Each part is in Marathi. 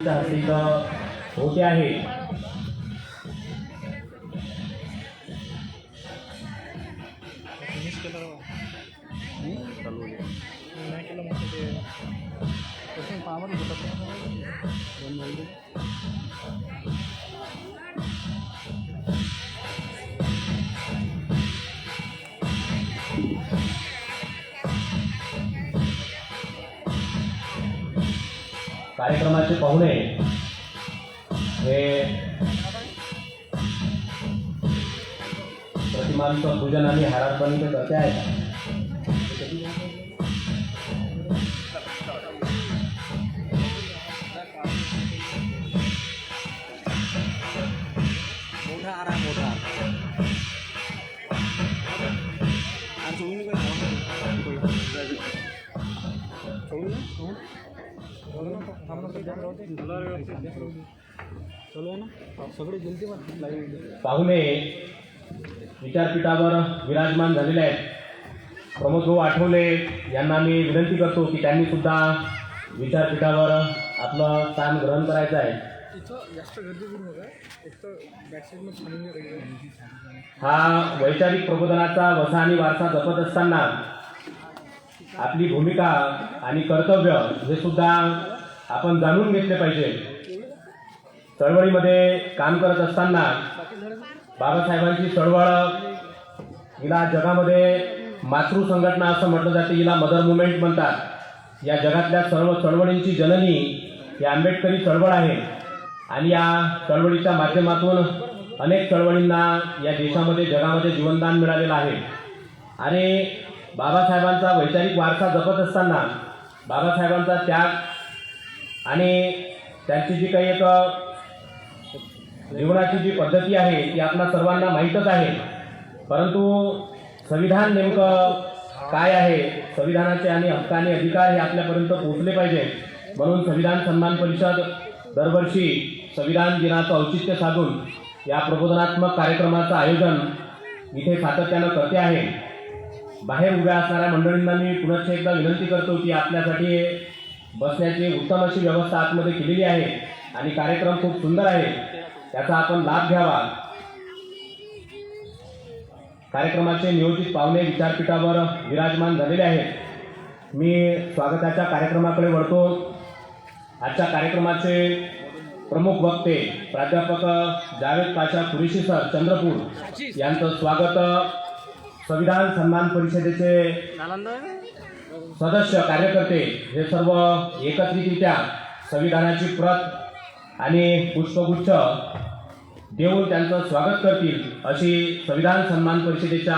यांच्या हस्ते इथं होते आहे. कार्यक्रमाचे पाहुणे हे प्रतिमांचं पूजन आणि हारार्पण इथे करते आहेत. पाहुणे विचारपीठावर विराजमान झालेले आहेत. प्रमोदभाऊ आठवले यांना मी विनंती करतो की त्यांनी सुद्धा विचारपीठावर आपलं स्थान ग्रहण करायचं आहे. हा वैचारिक प्रबोधनाचा वसा आणि वारसा जपत असताना आपली भूमिका आणि कर्तव्य हे सुद्धा आपण जाणून घेतले पाहिजे. चळवळीमध्ये काम करत असताना बाबासाहेबांची चळवळ हिला जगामध्ये मातृ संघटना असं म्हटलं जाते, हिला मदर मुवमेंट म्हणतात. या जगातल्या सर्व चळवळींची जननी ही आंबेडकरी चळवळ आहे आणि या चळवळीच्या माध्यमातून अनेक चळवळींना या देशामध्ये जगामध्ये जीवनदान मिळालेलं आहे. आणि बाबासाहेबांचा वैचारिक वारसा जपत असताना बाबासाहेबांचा त्याग आणि त्यांची जी काही एक जीवनाची जी पद्धती आहे ती आपल्या सर्वांना माहीतच आहे. परंतु संविधान नेमकं काय आहे, संविधानाचे आणि हक्क आणि अधिकार हे आपल्यापर्यंत पोहोचले पाहिजे. म्हणून संविधान सन्मान परिषद दरवर्षी संविधान दिनाचं औचित्य साधून या प्रबोधनात्मक कार्यक्रमाचं आयोजन इथे सातत्यानं करते आहे. बाहेर उभ्या असणाऱ्या मंडळींना मी पुनश्च एकदा विनंती करतो की आपल्यासाठी बसण्याची उत्तम अशी व्यवस्था आतमध्ये केलेली आहे आणि कार्यक्रम खूप सुंदर आहे, त्याचा आपण लाभ घ्यावा. कार्यक्रमाचे नियोजित पाहुणे विचारपीठावर विराजमान झालेले आहेत. मी स्वागताच्या कार्यक्रमाकडे वळतो. आजच्या कार्यक्रमाचे प्रमुख वक्ते प्राध्यापक जावेद पाशा कुरेशी सर चंद्रपूर यांचं स्वागत संविधान सन्मान परिषदेचे सदस्य कार्यकर्ते हे सर्व एकत्रितरित्या संविधानाची प्रत आणि पुष्पगुच्छ देऊन त्यांचं स्वागत करतील अशी संविधान सन्मान परिषदेच्या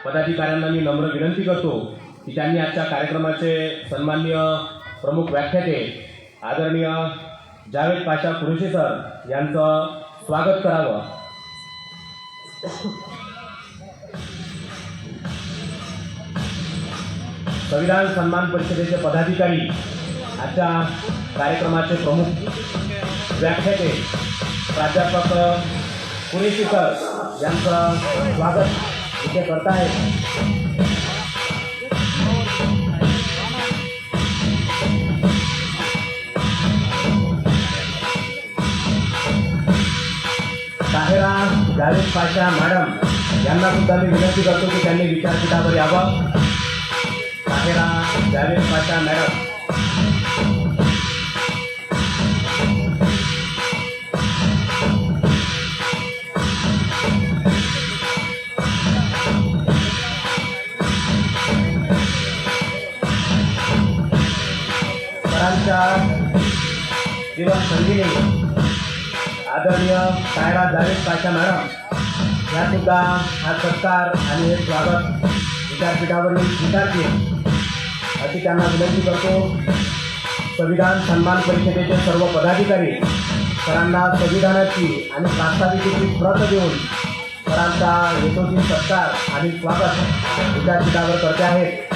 पदाधिकाऱ्यांना मी नम्र विनंती करतो की त्यांनी आजच्या कार्यक्रमाचे सन्माननीय प्रमुख व्याख्याते आदरणीय जावेद पाशा कुरेशी सर यांचं स्वागत करावं. संविधान सन्मान परिषदेचे पदाधिकारी आजच्या कार्यक्रमाचे प्रमुख व्याख्याते प्राध्यापक कुरेशी सर यांचं स्वागत इथे करत आहेत. ताहेरा जावेद पाशा मॅडम यांना सुद्धा मी विनंती करतो की त्यांनी विचारपीठावर यावं. ताहेरा जावेद पाशा मॅडम. जीवन संगिनी आदरणीय ताहेरा जावेद पाशा मॅडम या सुद्धा हा सत्कार आणि हे स्वागत विद्यापीठावर स्वीकारतील अशी त्यांना विनंती करतो. संविधान सन्मान परिषदेचे सर्व पदाधिकारी सरांना संविधानाची आणि प्रास्ताविकेची प्रत देऊन सरांचा यशस्वी सत्कार आणि स्वागत विद्यापीठावर करते आहेत.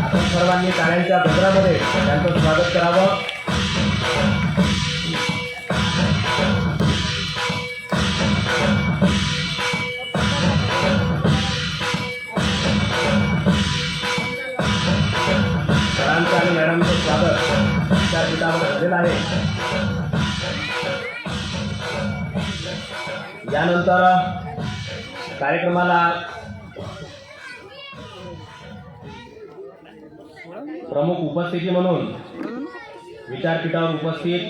आपण सर्वांनी टाळ्यांच्या गजरामध्ये त्यांचं स्वागत करावं. सरांचं आणि मॅडमचं स्वागत विद्यापीठावर झालेलं आहे. यानंतर कार्यक्रमाला प्रमुख उपस्थिती म्हणून विचारपीठावर उपस्थित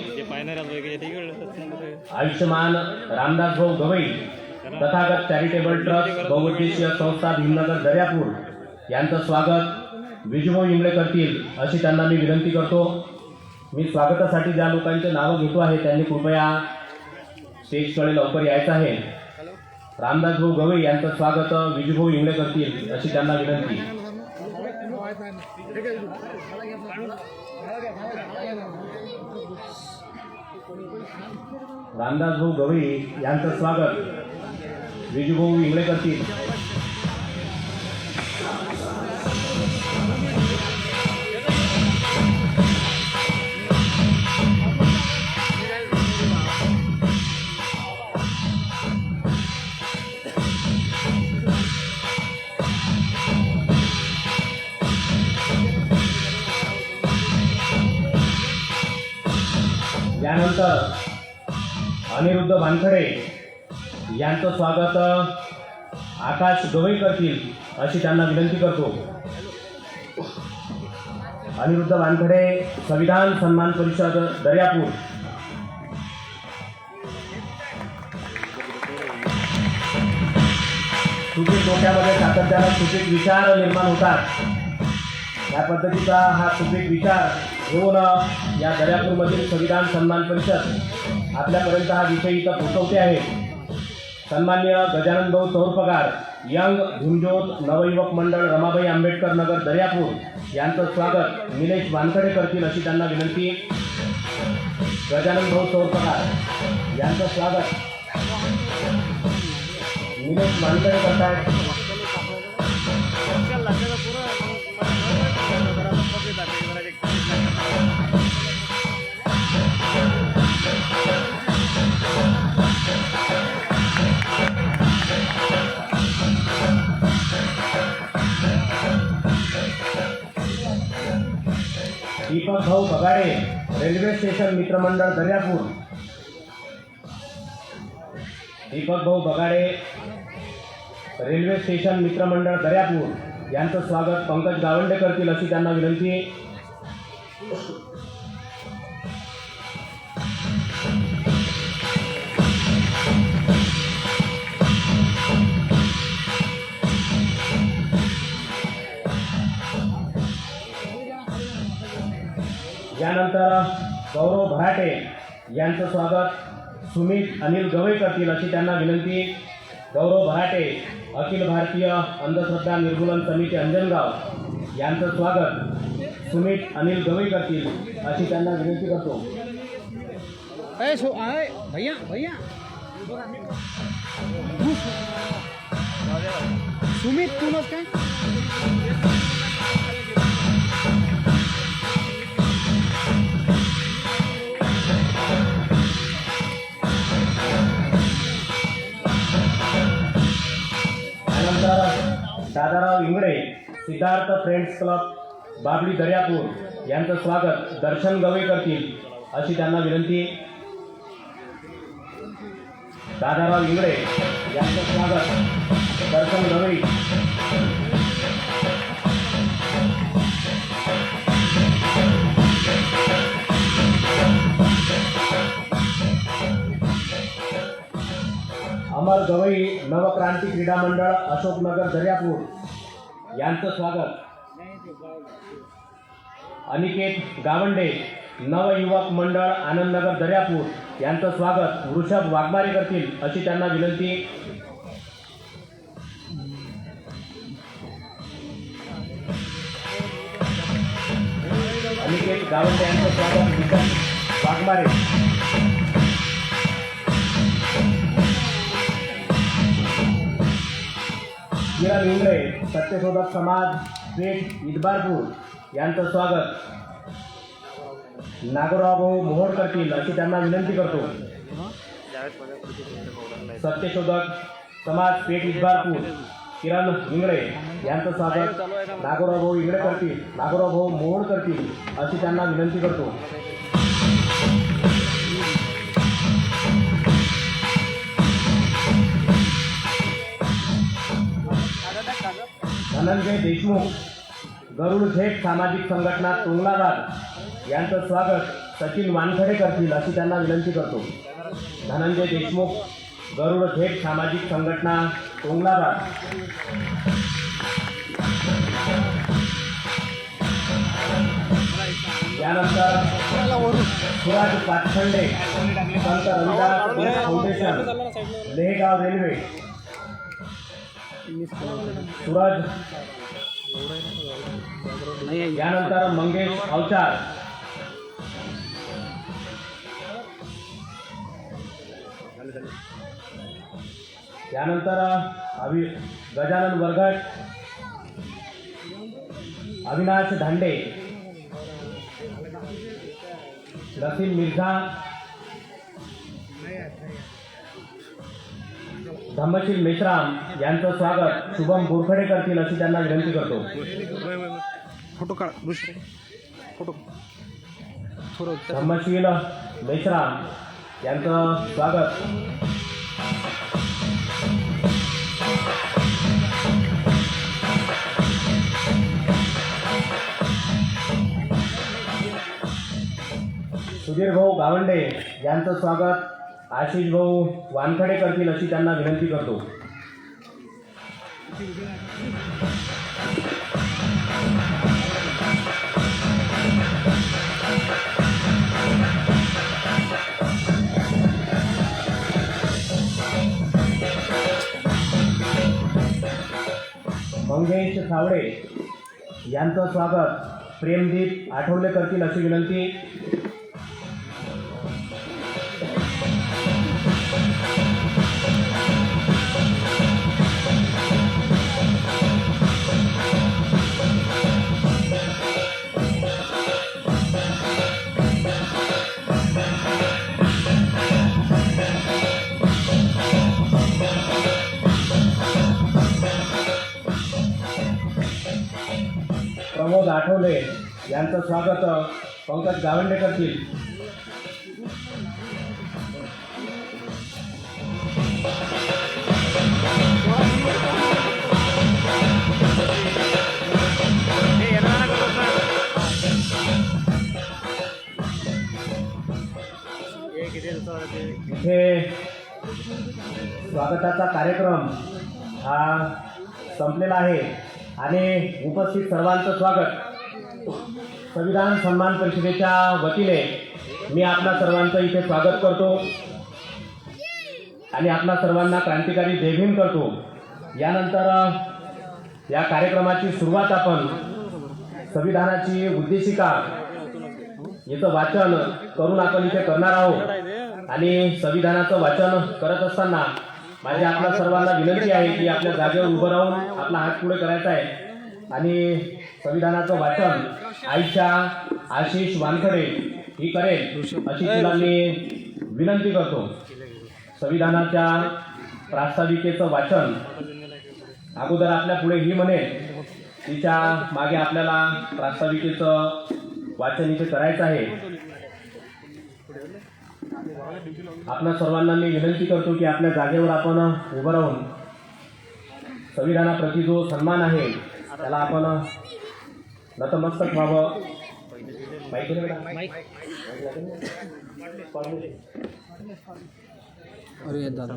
आयुष्यमान रामदास भाऊ गवई तथागत चॅरिटेबल ट्रस्ट बहुउद्देशीय संस्था भीमनगर दर्यापूर यांचं स्वागत विजूभाऊ इंगळे करतील अशी त्यांना मी विनंती करतो. मी स्वागतासाठी ज्या लोकांचे नावं घेतो आहे त्यांनी कृपया स्टेजकडे लवकर यायचं आहे. रामदास भाऊ गवई यांचं स्वागत विजूभाऊ इंगळे करतील अशी त्यांना विनंती. रामदास भाऊ गवई यांचं स्वागत विजूभाऊ इंगळे करतील. यानंतर अनिरुद्ध वानखडे यांचं स्वागत आकाश गवई करतील अशी त्यांना विनंती करतो. अनिरुद्ध वानखडे संविधान सन्मान परिषद दर्यापूर. सुपीक डोक्यामध्ये सातत्यानं सुपीक विचार निर्माण होतात. या पद्धतीचा हा सुपीक विचार घेऊन या दर्यापूरमधील संविधान सन्मान परिषद आपल्यापर्यंत हा विषय इथं पोहोचवते आहे. सन्माननीय गजानन भाऊ चौरपगार यंग भीमज्योत नवयुवक मंडळ रमाबाई आंबेडकर नगर दर्यापूर यांचं स्वागत निलेश वानखडे करतील अशी त्यांना विनंती. गजानन भाऊ चौरपगार यांचं स्वागत निलेश वानखडे करतात. दीपक भाऊ बगाडे रेल्वे स्टेशन मित्रमंडळ दर्यापूर. दीपक भाऊ बगाडे रेल्वे स्टेशन मित्रमंडळ दर्यापूर यांचं स्वागत पंकज गावंडे करतील अशी त्यांना विनंती. यानंतर गौरव भराटे यांचं स्वागत सुमित अनिल गवई करतील अशी त्यांना विनंती. गौरव भराटे अखिल भारतीय अंधश्रद्धा निर्मूलन समिती अंजनगाव यांचं स्वागत सुमित अनिल गवई करतील अशी त्यांना विनंती करतो. भैया भैया सुमित तूनच काय दादाराव इंगळे सिद्धार्थ फ्रेंड्स क्लब बाबली दर्यापूर यांचं स्वागत दर्शन गवई करतील अशी त्यांना विनंती. दादाराव इंगळे यांचं स्वागत दर्शन गवई. अमर गवई नवक्रांती क्रीडा मंडळ अशोकनगर दर्यापूर यांचं स्वागत. अनिकेत गावंडे नवयुवक मंडळ आनंदनगर दर्यापूर यांचं स्वागत वृषभ वाघमारे करतील अशी त्यांना विनंती. अनिकेत गावंडे यांचं स्वागत वृषभ वाघमारे. किरण इंगळे सत्यशोधक समाज पेठ इदबारपूर यांचं स्वागत नागोराव भाऊ मोहोळ करतील अशी त्यांना विनंती करतो. सत्यशोधक समाज पेठ इदबारपूर किरण इंगळे यांचं स्वागत नागोराव भाऊ इंगळे करतील नागोराव भाऊ मोहोळ करतील अशी त्यांना विनंती करतो. धनंजय देशमुख गरुड झेप सामाजिक संघटना तुंगलाबाद यांचं स्वागत सचिन वानखडे करतील अशी त्यांना विनंती करतो. धनंजय देशमुख गरुड झेप सामाजिक संघटना तुंगलाबाद. यानंतर सुराज पाचखंडे संत रविदास फाउंडेशन लेहगाव रेल्वे. सूरज. यानंतर मंगेश अवचार. यानंतर गजानन वरगट, अविनाश धांडे, रसीम मिर्झा, धम्मशील मेश्राम यांचं स्वागत शुभम बोरखडे करतील अशी त्यांना विनंती करतो. फोटो काढ फोटो थोडं धम्मशील मेश्राम यांचं स्वागत. सुधीर भाऊ गावंडे यांचं स्वागत आशिष भाऊ वानखडे करतील अशी त्यांना विनंती करतो. मंगेश सावळे यांचं स्वागत प्रेमदीप आठवले करतील अशी विनंती. प्रमोद आठवले यांचं स्वागत पंकज गावंडे करतील. इथे स्वागताचा कार्यक्रम हा संपलेला आहे आणि उपस्थित सर्वांचं स्वागत संविधान सन्मान परिषदेच्या वतीने मी आपल्या सर्वांचं इथे स्वागत करतो आणि आपल्या सर्वांना क्रांतिकारी जय भीम करतो. यानंतर या कार्यक्रमाची सुरुवात आपण संविधानाची उद्देशिका याचं वाचन करून आपण इथे करणार आहोत आणि संविधानाचं वाचन करत असताना माझी आपल्या सर्वांना विनंती आहे की आपल्या जागेवर उभं राहून आपला हात पुढे करायचा आहे आणि संविधानाचं वाचन आईच्या आशिष वानखडे ही करेल अशी तिला मी विनंती करतो. संविधानाच्या प्रास्ताविकेचं वाचन अगोदर आपल्या पुढे ही म्हणेल, तिच्या मागे आपल्याला प्रास्ताविकेचं वाचन इथे करायचं आहे. आपल्या सर्वांना मी विनंती करतो की आपल्या जागेवर आपण उभं राहून संविधानाप्रती जो सन्मान आहे त्याला आपण नतमस्तक व्हावं. अरे दादा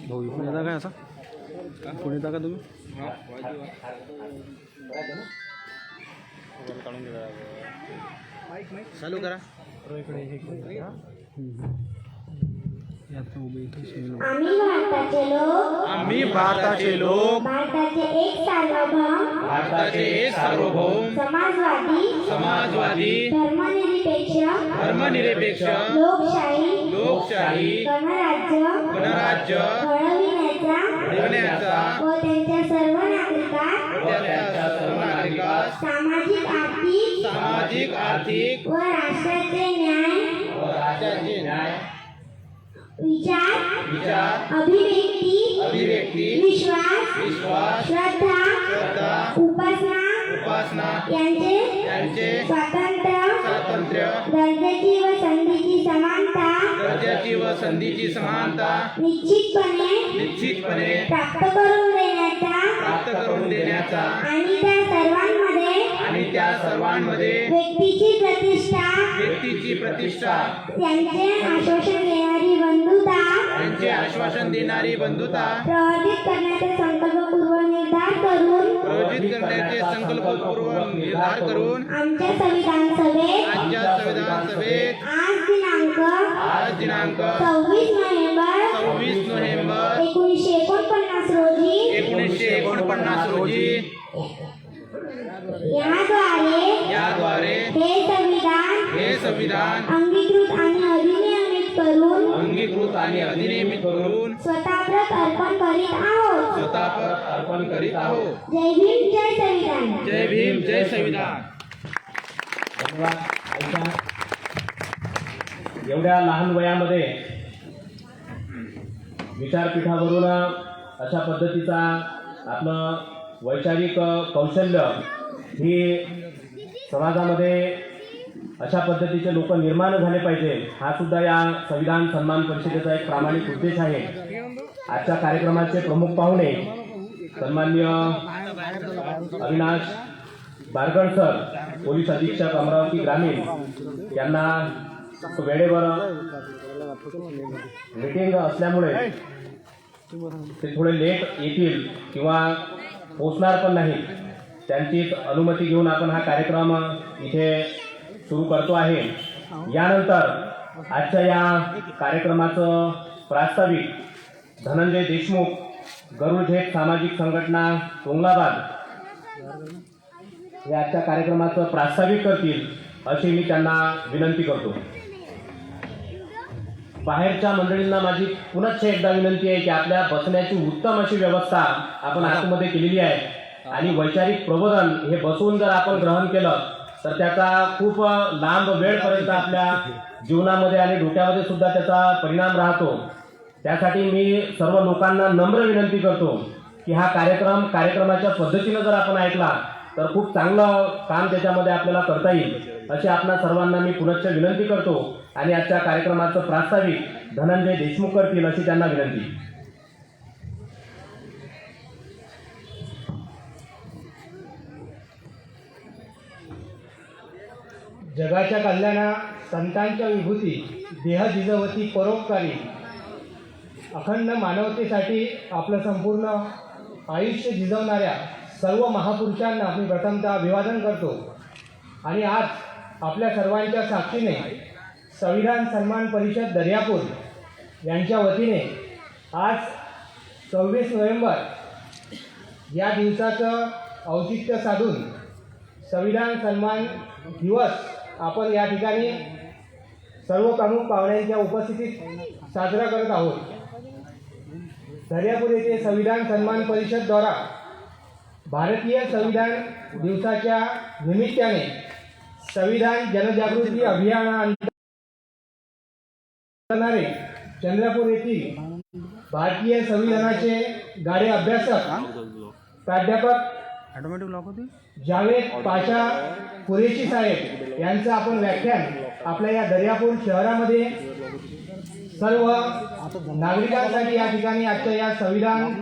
भाऊ इकडे येता काय असा पुढे येता का तुम्ही चालू करा. आम्ही भारताचे लोक भारताचे एक सार्वभौम समाजवादी धर्मनिरपेक्ष लोकशाही गणराज्य घडविण्याचा व त्यांच्या सर्व नागरिकांस सामाजिक आर्थिक व राष्ट्राचे न्याय विचार अभिव्यक्ती विश्वास श्रद्धा उपासना यांचे स्वातंत्र्य दर्जाची व संधीची समानता संधीची समानता निश्चितपणे प्राप्त करून देण्याचा आणि त्या सर्वांमध्ये व्यक्तीची प्रतिष्ठा त्यांचे आश्वासन देणारी बंधुता प्रवर्धित करण्याचे संकल्पपूर्वक निर्धार करून आमच्या संविधान सभेत आज दिनांक 26 नोव्हेंबर 1949 रोजी याद्वारे हे संविधान अंगीकृत आणि अधिनियमित करून स्वतःप्रत अर्पण करीत आहोत. जय भीम, जय संविधान. जय भीम, जय संविधान. धन्यवाद. आईच्या एवढ्या लहान वयामध्ये विचारपीठावरून अशा पद्धतीचा आपलं वैचारिक कौशल्य ही समाजामध्ये अशा पद्धतीचे लोक निर्माण झाले पाहिजे, हा सुद्धा या संविधान सन्मान परिषदेचा एक प्रामाणिक उद्देश आहे. आजच्या कार्यक्रमाचे प्रमुख पाहुणे सन्माननीय अविनाश बारगण सर, पोलीस अधीक्षक अमरावती ग्रामीण, यांना वेळेवर मीटिंग असल्यामुळे ते थोडे लेट येतील किंवा पोचणार पण नाही. त्यांचीच अनुमती घेऊन आपण हा कार्यक्रम इथे सुरू करतो आहे. यानंतर आजच्या या कार्यक्रमाचं प्रास्ताविक धनंजय देशमुख, गरुड झेप सामाजिक संघटना तोंगलाबाद, हे आजच्या कार्यक्रमाचं प्रास्ताविक करतील अशी मी त्यांना विनंती करतो. बाहेरच्या मंडळींना माझी पुनश्च एकदा विनंती आहे की आपल्या बसण्याची उत्तम अशी व्यवस्था आपण आतमध्ये केलेली आहे आणि वैचारिक प्रबोधन हे बसून जर आपण ग्रहण केलं तर त्याचा खूप लांब वेळपर्यंत आपल्या जीवनामध्ये आणि डोक्यामध्ये सुद्धा त्याचा परिणाम राहतो. त्यासाठी मी सर्व लोकांना नम्र विनंती करतो की हा कार्यक्रमाच्या पद्धतीनं जर आपण ऐकला तर खूप चांगलं काम त्याच्यामध्ये आपल्याला करता येईल अशी आपणा सर्वांना मी पुनश्च विनंती करतो आणि आजच्या कार्यक्रमाचं प्रास्ताविक धनंजय देशमुख करतील अशी त्यांना विनंती. जगाच्या कल्याणा संतांच्या विभूती, देह जिजवती परोपकारी, अखंड मानवतेसाठी आपलं संपूर्ण आयुष्य झिजवणाऱ्या सर्व महापुरुषांना मी प्रथमतः अभिवादन करतो. आणि आज आपल्या सर्वांच्या साक्षीने संविधान सन्मान परिषद दर्यापूर यांच्या वतीने आज 26 नोव्हेंबर या दिवसाचं औचित्य साधून संविधान सन्मान दिवस आपण या ठिकाणी सर्व प्रमुख पाहुण्यांच्या उपस्थितीत साजरा करत आहोत. दर्यापूर येथे संविधान सन्मान परिषदद्वारा भारतीय संविधान दिवसाच्या निमित्ताने संविधान जनजागृती अभियानाअंतर्गत चंद्रपूर येथील भारतीय संविधानाचे गाढे अभ्यासक प्राध्यापक ऑटोमॅटिक लॉक होती. जावेद पाशा कुरेशी साहेब यांचं आपण व्याख्यान आपल्या या दर्यापूर शहरामध्ये सर्व नागरिकांसाठी या ठिकाणी आजच्या या संविधान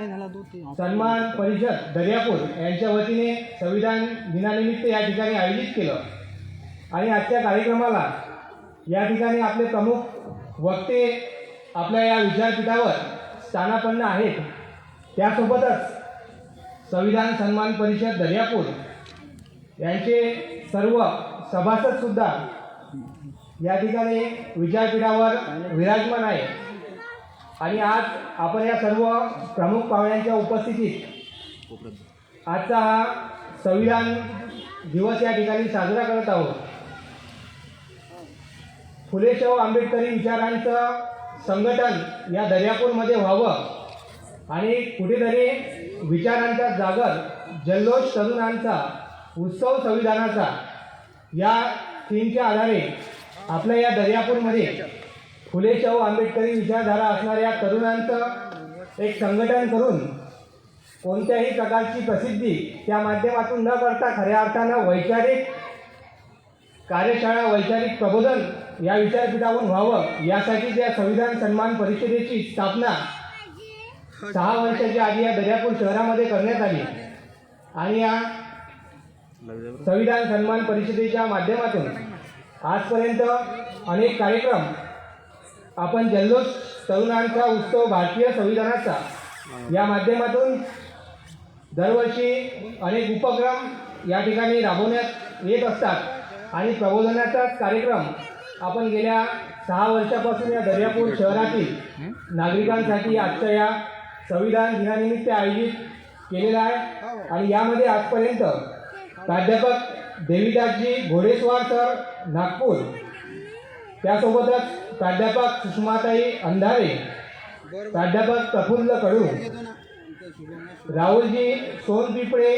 सन्मान परिषद दर्यापूर यांच्या वतीने संविधान दिनानिमित्त या ठिकाणी आयोजित केलं. आणि आजच्या कार्यक्रमाला या ठिकाणी आपले प्रमुख वक्ते आपल्या या विचारपीठावर स्थानापन्न आहेत. त्यासोबतच संविधान सन्मान परिषद दर्यापूर यांचे सर्व सभासदसुद्धा या ठिकाणी विचारपीठावर विराजमान आहे. आणि आज आपण या सर्व प्रमुख पाहुण्यांच्या उपस्थितीत आजचा हा संविधान दिवस या ठिकाणी साजरा करत आहोत. फुले शाहू आंबेडकरी विचारांचं संघटन या दर्यापूरमध्ये व्हावं आणि कुठेतरी विचारांचा जागर जल्लोष तरुणांचा उत्सव संविधानाचा या थीमच्या आधारे आपल्या या दर्यापूरमध्ये फुले शाहू आंबेडकरी विचारधारा असणाऱ्या तरुणांचं एक संघटन करून कोणत्याही प्रकारची प्रसिद्धी त्या माध्यमातून न करता खऱ्या अर्थानं वैचारिक कार्यशाळा, वैचारिक प्रबोधन या विचारपीठावरून व्हावं यासाठी त्या संविधान सन्मान परिषदेची स्थापना 6 वर्षाच्या आधी या दर्यापूर शहरामध्ये करण्यात आली आणि या संविधान सन्मान परिषदेच्या माध्यमातून आजपर्यंत अनेक कार्यक्रम आपण जल्लोष तरुणांचा उत्सव भारतीय संविधानाचा या माध्यमातून दरवर्षी अनेक उपक्रम या ठिकाणी राबवण्यात येत असतात आणि प्रबोधनाचाच कार्यक्रम आपण गेल्या 6 वर्षापासून या दर्यापूर शहरातील नागरिकांसाठी आजच्या या संविधान दिनानिमित्त आयोजित केलेला आहे आणि यामध्ये आजपर्यंत प्राध्यापक देविदासजी घोडेस्वार सर नागपूर, त्यासोबतच प्राध्यापक सुषमाताई अंधारे, प्राध्यापक प्रफुल्ल कडू, राहुलजी सोनपिपळे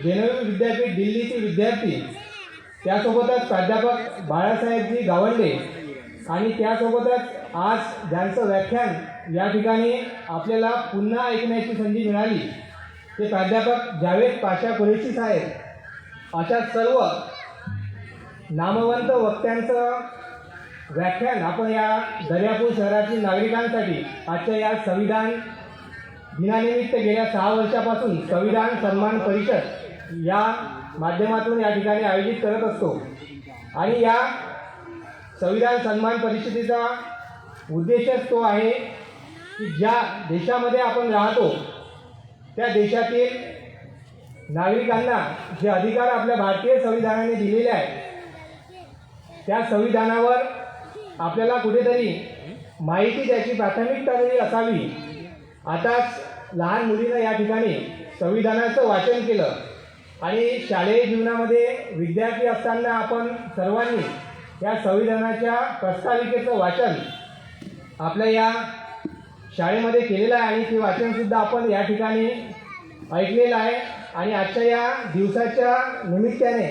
जेएनयू विद्यापीठ दिल्लीचे विद्यार्थी, त्यासोबतच प्राध्यापक बाळासाहेबजी गावंडे आणि त्यासोबतच आज ज्यांचं व्याख्यान या ठिकाणी आपल्याला पुन्हा ऐकण्याची संधी मिळाली ते प्राध्यापक जावेद पाशा कुरेशी साहेब, अशा सर्व नामवंत वक्त्यांचं व्याख्यान आपण या दर्यापूर शहरातील नागरिकांसाठी आजच्या या संविधान दिनानिमित्त गेल्या 6 वर्षापासून संविधान सन्मान परिषद या माध्यमातून या ठिकाणी आयोजित करत असतो आणि या संविधान सन्मान परिषदेचा उद्देशच तो आहे की ज्या देशामध्ये आपण राहतो त्या देशातील नागरिकांना जे अधिकार आपल्या भारतीय संविधानाने दिलेले आहेत त्या संविधानावर आपल्याला कुठेतरी माहिती द्यायची प्राथमिकता तरी असावी. आताच लहान मुलीनं या ठिकाणी संविधानाचं वाचन केलं आणि शालेय जीवनामध्ये विद्यार्थी असताना आपण सर्वांनी या संविधानाच्या प्रस्ताविकेचं वाचन आपल्या या शाळेमध्ये केलेलं आहे आणि ते वाचनसुद्धा आपण या ठिकाणी ऐकलेलं आहे आणि आजच्या या दिवसाच्या निमित्ताने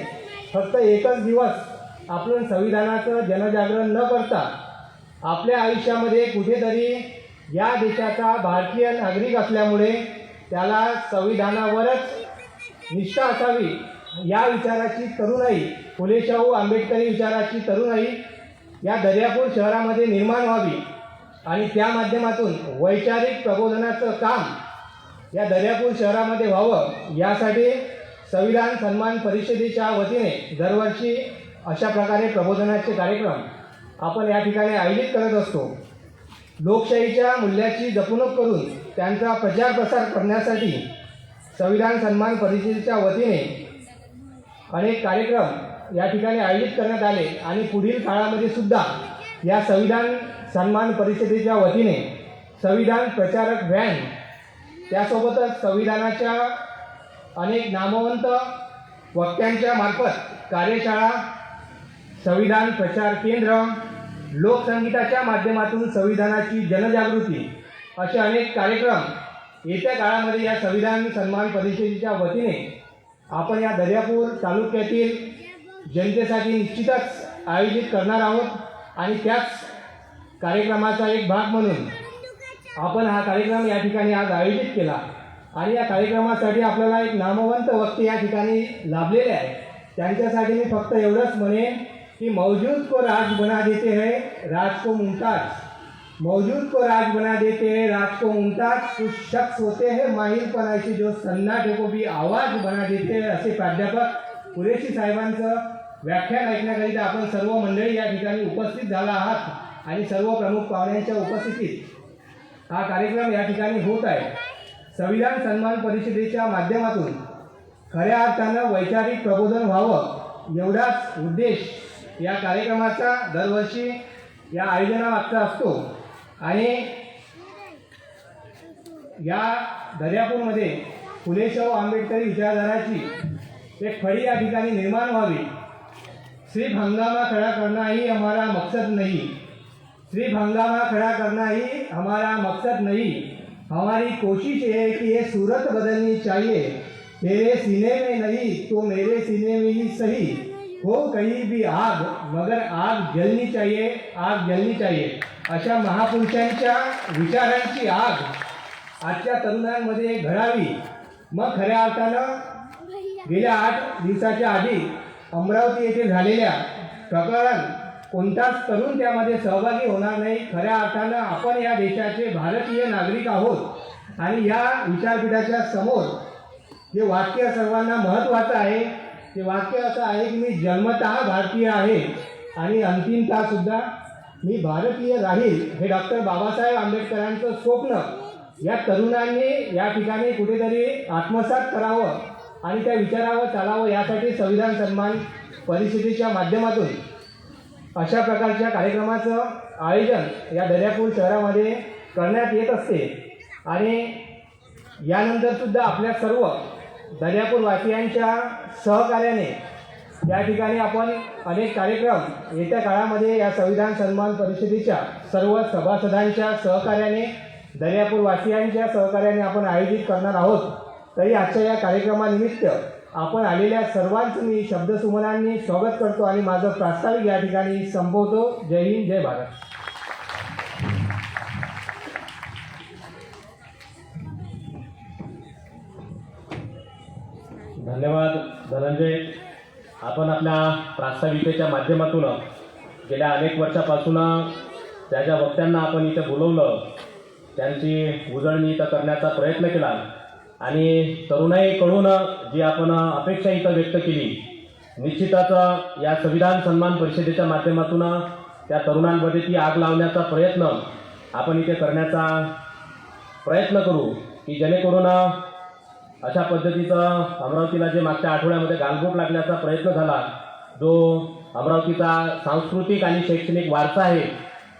फक्त एकच दिवस आपण संविधानाचं जनजागरण न करता आपल्या आयुष्यामध्ये कुठेतरी या देशाचा भारतीय नागरिक असल्यामुळे त्याला संविधानावरच निष्ठा असावी या विचाराची तरुणाई, फुले शाहू आंबेडकरी विचाराची तरुणाई या दर्यापूर शहरामध्ये निर्माण व्हावी आणि त्या माध्यमातून वैचारिक प्रबोधनाचं काम या दर्यापूर शहरामध्ये व्हावं यासाठी संविधान सन्मान परिषदेच्या वतीने दरवर्षी अशा प्रकारे प्रबोधनाचे कार्यक्रम आपण या ठिकाणी आयोजित करत असतो. लोकशाहीच्या मूल्याची जपणूक करून त्यांचा प्रचार प्रसार करण्यासाठी संविधान सन्मान परिषदेच्या वतीने अनेक कार्यक्रम या ठिकाणी आयोजित करण्यात आले आणि पुढील काळामध्ये सुद्धा या संविधान सन्मान परिषदेच्या वतीने संविधान प्रचारक व्हॅन, त्यासोबतच संविधानाच्या अनेक नामवंत वक्त्यांच्या मार्फत कार्यशाळा, संविधान प्रचार केंद्र, लोकसंगीताच्या माध्यमातून संविधानाची जनजागृती असे अनेक कार्यक्रम येत्या काळामध्ये या संविधान सन्मान परिषदेच्या वतीने आपण या दर्यापूर तालुक्यातील जनतेसाठी निश्चितच आयोजित करणार आहोत आणि त्याच कार्यक्रमाचा एक भाग म्हणून आपण हा कार्यक्रम या ठिकाणी आज आयोजित केला आणि या कार्यक्रमासाठी आपल्याला एक नामवंत वक्ते या ठिकाणी लाभलेले आहे. त्यांच्यासाठी मी फक्त एवढंच म्हणेन कि मौजूद को राज बना देते हैं राज को मुमताज, मौजूद को राज बना देते हैं राज को मुमताज, कुछ शख्स होते हैं माहिर पनाशी जो सन्नाटे को भी आवाज बना देते हैं. असे प्राध्यापक कुरेशी साहेबांचं व्याख्यान ऐकण्याकरिता आपण सर्व मंडळी या ठिकाणी उपस्थित झाला आहात आणि सर्व प्रमुख पाहुण्यांच्या उपस्थितीत हा कार्यक्रम या ठिकाणी होत आहे. संविधान सन्मान परिषदेच्या माध्यमातून खऱ्या अर्थानं वैचारिक प्रबोधन व्हावं एवढाच उद्देश या कार्यक्रमाचा दरवर्षी या आयोजनामागचा असतो आणि या दर्यापूरमध्ये फुले शाहू आंबेडकरी विचारधाराची एक फळी या ठिकाणी निर्माण व्हावी. सिर्फ हंगामा खड़ा करना ही हमारा मकसद नहीं, सिर्फ हंगामा खड़ा करना ही हमारा मकसद नहीं, हमारी कोशिश है कि ये सूरत बदलनी चाहिए. तेरे सीने में नहीं तो मेरे सीने में ही सही, हो कहीं भी आग मगर आग जलनी चाहिए, आग जलनी चाहिए. अशा महापुरुषांच्या विचारांची आग आजच्या तरुणांमध्ये घडावी. मग खऱ्या अर्थानं गेल्या 8 दिवसाच्या आधी अमरावती येथे झालेल्या प्रकरण कोणताच तरुण त्यामध्ये सहभागी होणार नाही. खऱ्या अर्थानं आपण या देशाचे भारतीय नागरिक आहोत आणि या विचारपीठाच्या समोर जे वाक्य सर्वांना महत्त्वाचं आहे ते वाक्य असं आहे की मी जन्मतः भारतीय आहे आणि अंतिमतः सुद्धा मी भारतीय राहील. हे डॉक्टर बाबासाहेब आंबेडकरांचं स्वप्न या तरुणांनी या ठिकाणी कुठेतरी आत्मसात करावं आणि त्या विचारावर चालावं, यासाठी संविधान सन्मान परिषदेच्या माध्यमातून अशा प्रकारच्या कार्यक्रमाचं आयोजन या दर्यापूर शहरामध्ये करण्यात येत असते. आणि यानंतरसुद्धा आपल्या सर्व दर्यापूरवासियांच्या सहकार्याने या ठिकाणी आपण अनेक कार्यक्रम येत्या काळामध्ये या संविधान सन्मान परिषदेच्या सर्व सभासदांच्या सहकार्याने दर्यापूरवासियांच्या सहकार्याने आपण आयोजित करणार आहोत. तरी आजच्या या कार्यक्रमानिमित्त आपण आलेल्या सर्वांचं मी शब्दसुमनांनी स्वागत करतो आणि माझं प्रास्ताविक या ठिकाणी संपवतो. जय हिंद, जय भारत. धन्यवाद धनंजय. आपण आपल्या प्रास्ताविकेच्या माध्यमातून गेल्या अनेक वर्षापासून त्या ज्या वक्त्यांना आपण इथे बोलवलं त्यांची उजळणी इथं करण्याचा प्रयत्न केला आणि तरुणाईकडून जी आपण अपेक्षा इथं व्यक्त केली, निश्चितच या संविधान सन्मान परिषदेच्या माध्यमातून त्या तरुणांमध्ये ती आग लावण्याचा प्रयत्न आपण इथे करण्याचा प्रयत्न करू की जेणेकरून अशा पद्धतीचं अमरावतीला जे मागच्या आठवड्यामध्ये गालबोट लागण्याचा प्रयत्न झाला, जो अमरावतीचा सांस्कृतिक आणि शैक्षणिक वारसा आहे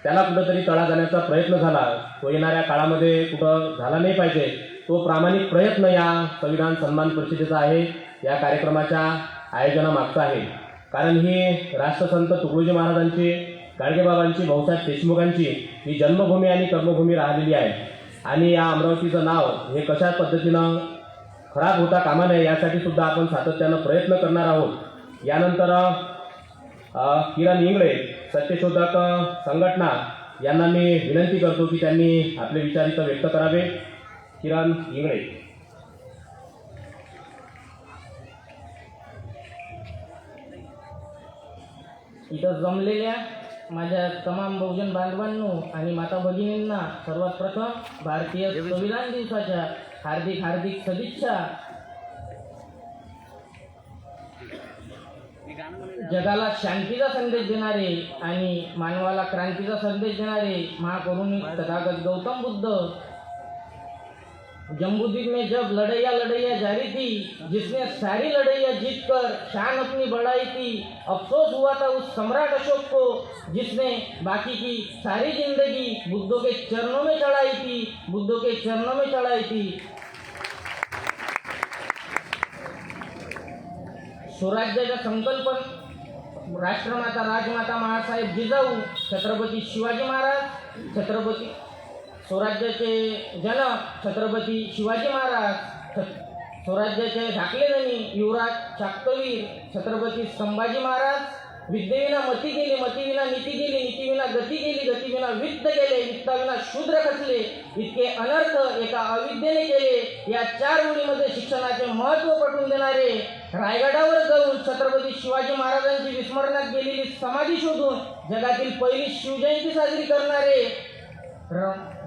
त्याला कुठंतरी तडा जाण्याचा प्रयत्न झाला, तो येणाऱ्या काळामध्ये कुठं झाला नाही पाहिजे. तो प्रामाणिक प्रयत्न या संविधान सन्मान परिषदेचा आहे, या कार्यक्रमाच्या आयोजनामागचा आहे. कारण ही राष्ट्रसंत तुकडोजी महाराजांची, गाडगेबाबांची, भाऊसाहेब देशमुखांची ही जन्मभूमी आणि कर्मभूमी राहिलेली आहे आणि या अमरावतीचं नाव हे कशा पद्धतीनं खराब होता कामा नये यासाठी सुद्धा आपण सातत्यानं प्रयत्न करणार आहोत. यानंतर किरण इंगळे सत्यशोधक संघटना यांना मी विनंती करतो की त्यांनी आपले विचार इथं व्यक्त करावे. किरण इंगळे. इथं जमलेल्या माझ्या तमाम बहुजन बांधवांनो आणि माता भगिनींना सर्वात प्रथम भारतीय संविधान दिवसाच्या हार्दिक हार्दिक सदिच्छा. जगाला शांतीचा संदेश देणारे आणि मानवाला क्रांतीचा संदेश देणारे महाकरुणी तथागत गौतम बुद्ध. जम्बूद्वीप में जब लड़ैया जारी थी, जिसने सारी लड़ैया जीत कर शान अपनी बढ़ाई थी. अफसोस हुआ था उस सम्राट अशोक को जिसने बाकी की सारी जिंदगी बुद्धों के चरणों में चढ़ाई थी, बुद्धों के चरणों में चढ़ाई थी. स्वराज्याच्या संकल्पन राष्ट्रमाता राजमाता महासाहेब जिजाऊ छत्रपती शिवाजी महाराज, छत्रपती स्वराज्याचे जनक छत्रपती शिवाजी महाराज, स्वराज्याचे धाकलेधनी युवराज शाक्तवीर छत्रपती संभाजी महाराज. विद्येविना मती गेली, मतीविना नीती गेली, नीतीविना गती गेली, गतीविना वित्त गेले, वित्ताविना शूद्र खचले. इतके अनर्थ एका अविद्येने केले. या 4 ओळीमध्ये शिक्षणाचे महत्त्व पटवून देणारे, रायगडावर जाऊन छत्रपती शिवाजी महाराजांची विस्मरणात गेलेली समाधी शोधून जगातील पहिली शिवजयंती साजरी करणारे,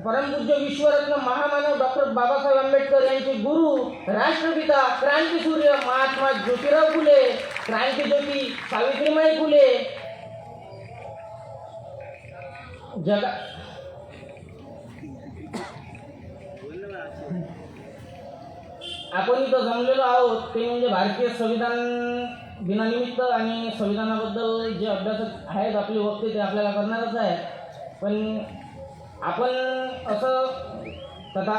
परमपूज्य विश्वरत्न महामानव डॉक्टर बाबासाहेब आंबेडकर यांचे गुरु, राष्ट्रपिता, क्रांतीसूर्य महात्मा ज्योतिराव फुले, क्रांतीज्योती सावित्रीबाई फुले. आपण इथं जमलेलो आहोत ते म्हणजे भारतीय संविधान दिनानिमित्त आणि संविधानाबद्दल जे अभ्यासक आहेत आपले वक्ते ते आपल्याला करणारच आहे. पण आपण असं तथा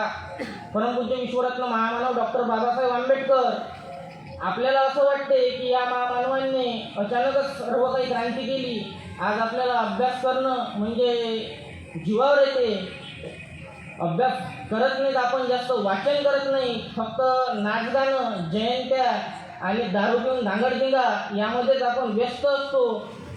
परमपूज्य विश्वरत्न महामानव डॉक्टर बाबासाहेब आंबेडकर आपल्याला असं वाटते की या महामानवांनी अचानकच सर्व काही क्रांती केली. आज आपल्याला अभ्यास करणं म्हणजे जीवावर येते. अभ्यास करत नाहीत आपण, जास्त वाचन करत नाही, फक्त नाचगाणं, जयंत्या आणि दारू पिऊन धांगडधिंगा यामध्येच आपण व्यस्त असतो.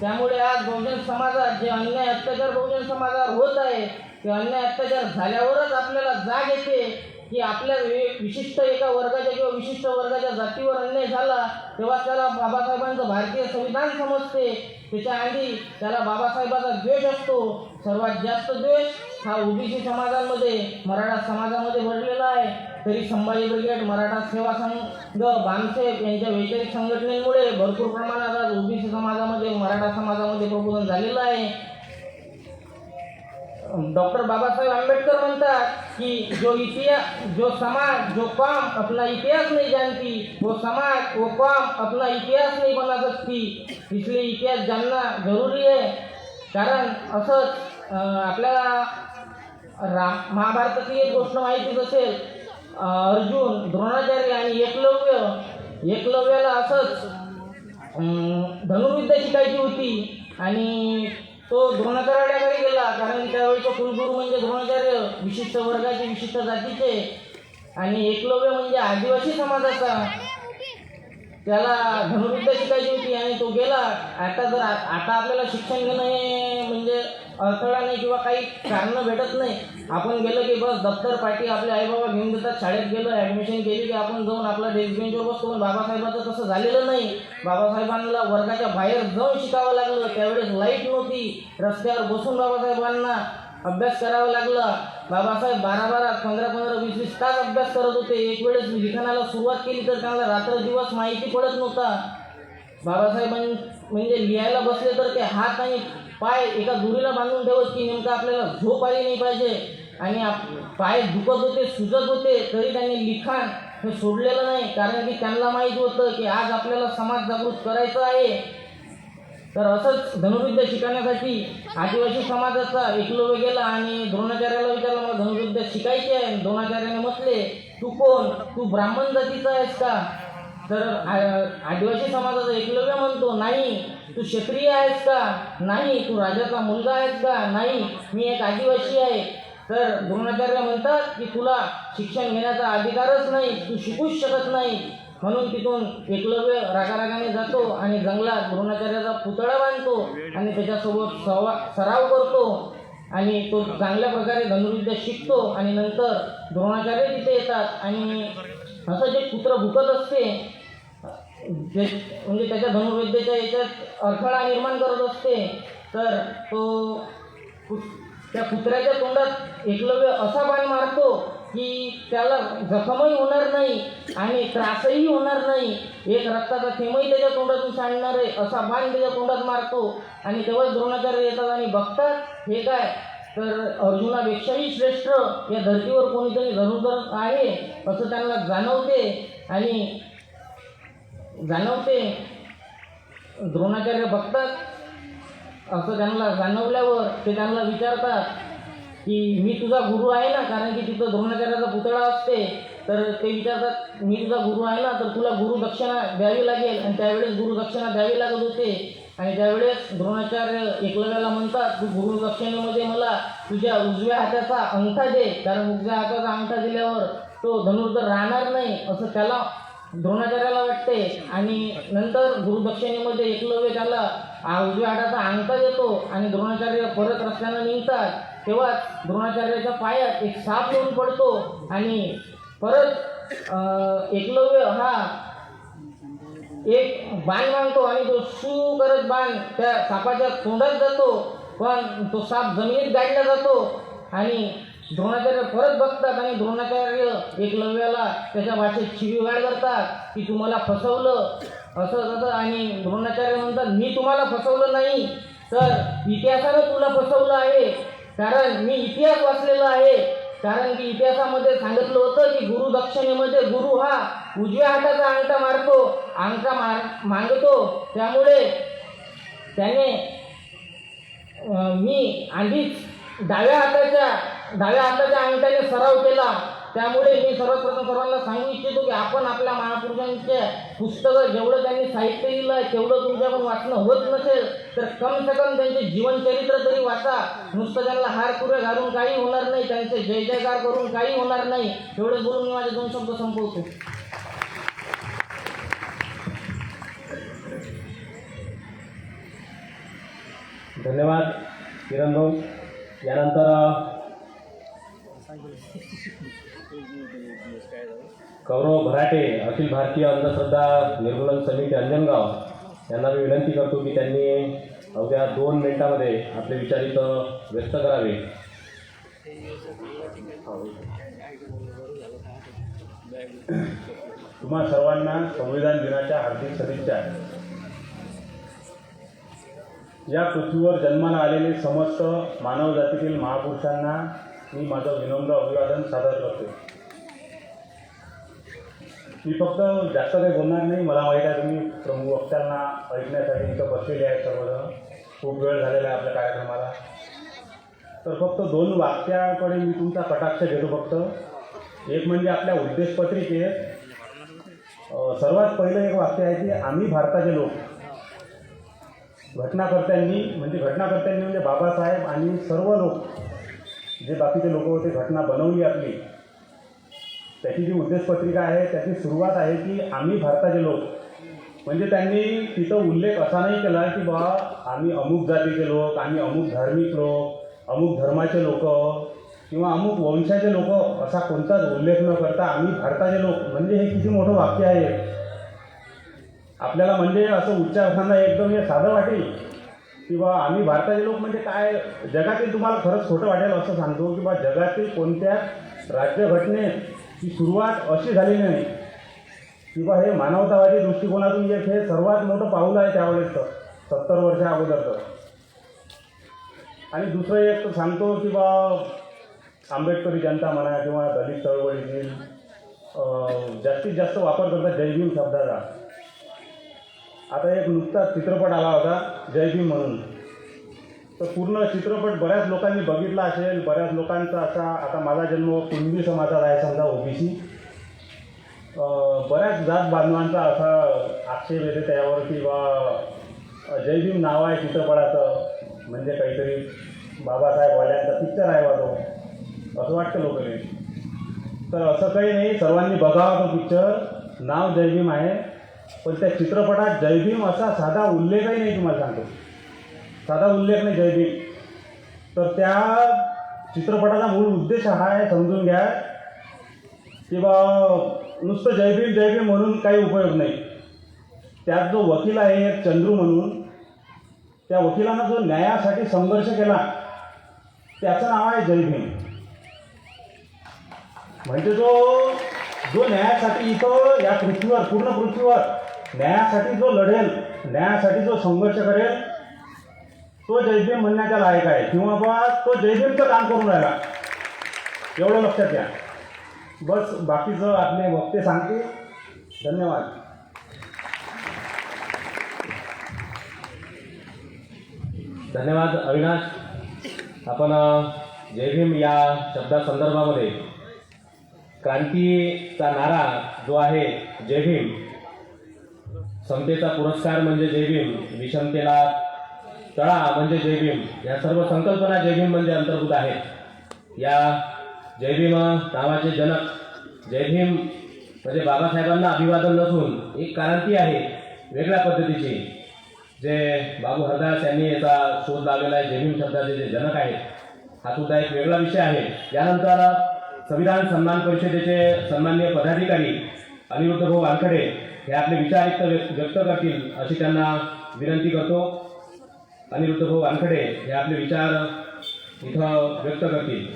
त्यामुळे आज बहुजन समाजात जे अन्याय अत्याचार बहुजन समाजावर होत आहे ते अन्याय अत्याचार झाल्यावरच आपल्याला जाग येते की आपल्या विशिष्ट एका वर्गाच्या किंवा विशिष्ट वर्गाच्या जातीवर अन्याय झाला तेव्हा त्याला बाबासाहेबांचं भारतीय संविधान समजते. त्याच्या आधी त्याला बाबासाहेबांचा द्वेष असतो. सर्वात जास्त द्वेष हा ओबीसी समाजामध्ये मराठा समाजामध्ये भरलेला आहे. तरी संभाजी ब्रिगेड, मराठा सेवा संघ, बामसेफ यांच्या वैचारिक संघटनेमुळे भरपूर प्रमाणात आज ओबीसी समाजामध्ये मराठा समाजामध्ये प्रबोधन झालेलं आहे. डॉक्टर बाबासाहेब आंबेडकर म्हणतात की जो समाज जो कौम अपना इतिहास नहीं जानती वो समाज वो कौम अपना इतिहास नहीं बना सकती. इसलिए इतिहास जानना जरूरी आहे. कारण असंच आपल्याला महाभारतातली एक गोष्ट माहितीच असेल. अर्जुन, द्रोणाचार्य आणि एकलव्याला असंच धनुर्विद्या शिकायची होती आणि तो द्रोणाचार्याकडे गेला. कारण त्यावेळेचा कुलगुरू म्हणजे द्रोणाचार्य विशिष्ट वर्गाचे, विशिष्ट जातीचे, आणि एकलव्य म्हणजे आदिवासी समाजाचा. त्याला धनुर्विद्या शिकायची होती आणि तो गेला. आता आपल्याला शिक्षण घेणं हे म्हणजे अडथळा नाही किंवा काही कारणं भेटत नाही. आपण गेलं की बस दप्तर पाठी आपले आईबाबा घेऊन देतात. शाळेत गेलं, ॲडमिशन केली की आपण जाऊन आपला डेस्क बेंचवर बसतो. पण बाबासाहेबांचं तसं झालेलं नाही. बाबासाहेबांना वर्गाच्या बाहेर जाऊन शिकावं लागलं. त्यावेळेस लाईट नव्हती. रस्त्यावर बसून बाबासाहेबांना अभ्यास करावा लागला. बाबासाहेब 12-12, 15-15, 20-20 तास अभ्यास करत होते. एक वेळेस लिखाणाला सुरुवात केली तर त्यांना रात्र दिवस माहिती पडत नव्हता. बाबासाहेब म्हणजे लिहायला बसले तर ते हात आणि पाय एका दोरीला बांधून ठेवत की नेमकं आपल्याला झोप आली नाही पाहिजे. आणि पाय दुखत होते, सुजत होते, तरी त्यांनी लिखाण हे सोडलेलं नाही. कारण की त्यांना माहीत होतं की आज आपल्याला समाज जागृत करायचं आहे. तर असंच धनुर्विद्या शिकण्यासाठी आदिवासी समाजाचा एकलव्य गेला आणि द्रोणाचार्याला विचारलं मला धनुर्विद्या शिकायची आहे. द्रोणाचार्याने म्हटले तू कोण? तू ब्राह्मण जातीचा आहेस का? तर आदिवासी समाजाचा एकलव्य म्हणतो नाही. तू क्षत्रिय आहेस का? नाही. तू राजाचा मुलगा आहेस का? नाही. मी एक आदिवासी आहे. तर द्रोणाचार्य म्हणतात की तुला शिक्षण घेण्याचा अधिकारच नाही, तू शिकूच शकत नाही. म्हणून तिथून एकलव्य रागारागाने जातो आणि जंगलात द्रोणाचार्याचा पुतळा बांधतो आणि त्याच्यासोबत सराव करतो आणि तो चांगल्या प्रकारे धनुर्विद्या शिकतो. आणि नंतर द्रोणाचार्य तिथे येतात आणि असं जे पुत्र भुकत असते म्हणजे त्याच्या धनुर्विद्येच्या याच्यात अडथळा निर्माण करत असते. तर तो त्या पुत्राच्या तोंडात एकलव्य असा बाण मारतो की त्याला जखमही होणार नाही आणि त्रासही होणार नाही. एक रक्ताचा थेंबही त्याच्या तोंडातून सांडणार आहे असा बाण त्याच्या तोंडात मारतो. आणि तेव्हाच द्रोणाचार्य येतात आणि बघतात हे काय, तर अर्जुनापेक्षाही श्रेष्ठ या धर्तीवर कोणीतरी धनुर्धर आहे असं त्यांना जाणवते. द्रोणाचार्य बघतात. असं त्यांना जाणवल्यावर ते त्यांना विचारतात की मी तुझा गुरु आहे ना, कारण की तिथं द्रोणाचार्याचा पुतळा असते. तर ते विचारतात मी तुझा गुरु आहे ना, तर तुला गुरुदक्षिणा द्यावी लागेल. आणि त्यावेळेस गुरुदक्षिणा द्यावी लागत होते. आणि त्यावेळेस द्रोणाचार्य एकलव्याला म्हणतात तू गुरुदक्षिणेमध्ये मला तुझ्या उजव्या हाताचा अंगठा दे, कारण उजव्या हाताचा अंगठा दिल्यावर तो धनुर्धर राहणार नाही असं त्याला द्रोणाचार्याला वाटते. आणि नंतर गुरुदक्षिणेमध्ये एकलव्य त्याला उजव्या हाताचा अंगठा देतो आणि द्रोणाचार्य परत रस्त्यानं निघतात. तेव्हा द्रोणाचार्याच्या पायात एक साप येऊन पडतो आणि परत एकलव्य हा एक बाण मागतो आणि तो सू करत बाण त्या सापाच्या तोंडात जातो. पण तो साप जमिनीत गाडला जातो आणि द्रोणाचार्य परत बघतात आणि द्रोणाचार्य एकलव्याला त्याच्या भाषेत शिवीगाळ करतात की तू मला फसवलं असं तसं. आणि द्रोणाचार्य म्हणतात मी तुम्हाला फसवलं नाही तर इतिहासानं तुला फसवलं आहे. कारण मी इतिहास वाचलेला आहे. कारण की इतिहासामध्ये सांगितलं होतं की गुरुदक्षिणेमध्ये गुरु हा उजव्या हाताचा अंगठा मारतो, अंगठा मागतो. त्यामुळे त्याने मी आधीच डाव्या हाताच्या अंगठ्याने सराव केला. त्यामुळे मी सर्वप्रथम सर्वांना सांगू इच्छितो की आपण आपल्या महापुरुषांच्या पुस्तकं जेवढं त्यांनी साहित्य लिहिलं आहे तेवढं तुमच्याकडून वाचणं होत नसेल तर कम से कम त्यांचे जीवनचरित्र तरी वाचा. नुसतं त्यांना हार तुरे घालून काही होणार नाही, त्यांचे जय जयकार करून काही होणार नाही. एवढं बोलून मी माझे 2 शब्द संपवतो. धन्यवाद किरण भाऊ. यानंतर कौरव भराटे अखिल भारतीय अंधश्रद्धा निर्मूलन समिती अंजनगाव यांना मी विनंती करतो की त्यांनी अवघ्या 2 मिनिटांमध्ये आपले विचार इथं व्यक्त करावे. तुम्हा सर्वांना संविधान दिनाच्या हार्दिक शुभेच्छा. या पृथ्वीवर जन्माला आलेले समस्त मानवजातीतील महापुरुषांना मी माझं विनम्र अभिवादन सादर करतो. मी फक्त जास्त काही बोलणार नाही. मला माहीत आहे तुम्ही प्रमुख वक्त्यांना ऐकण्यासाठी इथं बसलेले आहेत सर्वजण. खूप वेळ झालेला आहे आपल्या कार्यक्रमाला. तर फक्त 2 वाक्याकडे मी तुमचा कटाक्ष घेतो. फक्त एक म्हणजे आपल्या उद्देशपत्रिकेत सर्वात पहिलं एक वाक्य आहे की आम्ही भारताचे लोक. घटनाकर्त्यांनी म्हणजे बाबासाहेब आणि सर्व लोक जे बाकीचे लोक होते घटना बनवली आपली, त्याची जी उद्देशपत्रिका आहे त्याची सुरुवात आहे की आम्ही भारताचे लोक. म्हणजे त्यांनी तिथं उल्लेख असा नाही केला की बा आम्ही अमुक जातीचे लोक, आम्ही अमुक धार्मिक लोक, अमुक धर्माचे लोक किंवा अमुक वंशाचे लोक, असा कोणताच उल्लेख न करता आम्ही भारताचे लोक. म्हणजे हे किती मोठं वाक्य आहे आपल्याला. म्हणजे असं उच्चारताना एकदम हे साधं वाटेल की बा आम्ही भारताचे लोक म्हणजे काय. जगातील तुम्हाला खरंच खोटं वाटेल असं सांगतो की बा जगातील कोणत्याच राज्यघटनेत ही सुरुवात अशी झालेली नाही की बा हे मानवतावादी दृष्टिकोनातून एक हे सर्वात मोठं पाऊल आहे त्यावेळेसचं 70 वर्षा अगोदरचं. आणि दुसरं एक सांगतो की बा आंबेडकरी जनता म्हणा किंवा दलित चळवळीतील जास्तीत जास्त वापर करतात जय भीम शब्दाचा. आता एक नुकताच चित्रपट आला होता जय भीम म्हणून. तर पूर्ण चित्रपट बऱ्याच लोकांनी बघितला असेल. बऱ्याच लोकांचा असा, आता माझा जन्म कुणबी समाजात आहे समजा, ओबीसी. बऱ्याच जात बांधवांचा असा आक्षेप येते त्यावर की बा जय भीम नाव आहे चित्रपटाचं, म्हणजे काहीतरी बाबासाहेबवाल्यांचा पिक्चर आहे बा तो, असं वाटतं लोकांनी. तर असं काही नाही, सर्वांनी बघावा तो पिक्चर. नाव जय भीम आहे पण त्या चित्रपटात जय भीम असा साधा उल्लेखही नाही. तुम्हाला सांगतो साधा उल्लेख नाही जय भीम. तर त्या चित्रपटाचा मूळ उद्देश हा आहे, समजून घ्या की बा नुसतं जय भीम म्हणून काही उपयोग नाही. त्यात जो वकील आहे चंद्रू म्हणून, त्या वकिलानं जो न्यायासाठी संघर्ष केला त्याचं नाव आहे जय भीम. म्हणजे जो न्यायासाठी इथं या पृथ्वीवर, पूर्ण पृथ्वीवर न्यायासाठी जो लढेल, न्यायासाठी जो संघर्ष करेल, तो जय भीम म्हणण्याच्या लायक आहे. किंवा बा तो जय भीमचं काम करून राहिला, एवढं लक्षात घ्या. बस बाकीचं आपले वक्ते सांगते. धन्यवाद. धन्यवाद अविनाश. आपण जय भीम या शब्दासंदर्भामध्ये क्रांतीचा नारा जो आहे जय भीम, समतेचा पुरस्कार म्हणजे जय भीम, विषमतेला तळा म्हणजे जय भीम, या सर्व संकल्पना जय भीम म्हणजे अंतर्भूत आहेत. या जय भीम नावाचे जनक जय भीम म्हणजे बाबासाहेबांना अभिवादन नसून एक क्रांती आहे वेगळ्या पद्धतीची, जे बाबू हरदास यांनी याचा शोध लावलेला आहे. जय भीम शब्दाचे जे जनक आहेत हा सुद्धा एक वेगळा विषय आहे. यानंतर संविधान सन्मान परिषदेचे सन्माननीय पदाधिकारी अनिरुद्ध भाऊ वानखडे हे आपले विचार व्यक्त करतील अशी त्यांना विनंती करतो. अनिरुद्ध भाऊ वानखडे हे आपले विचार इथं व्यक्त करतील.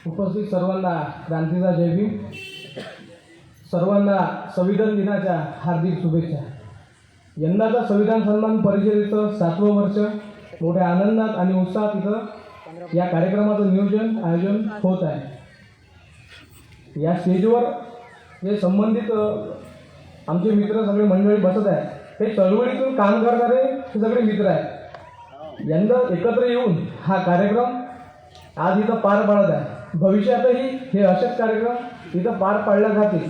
उपस्थित सर्वांना क्रांतीचा जय भीम. सर्वांना संविधान दिनाच्या हार्दिक शुभेच्छा. यंदाचा संविधान सन्मान परिषदेचं 7वं वर्ष मोठ्या आनंदात आणि उत्साहात इथं या कार्यक्रमाचं आयोजन होत आहे. या स्टेजवर जे संबंधित आमचे मित्र सगळे मंडळी बसत आहेत, हे चळवळीतून काम करणारे हे सगळे मित्र आहेत. यंदा एकत्र येऊन हा कार्यक्रम आज इथं पार पाडत आहे. भविष्यातही हे असेच कार्यक्रम इथं पार पाडले जातील.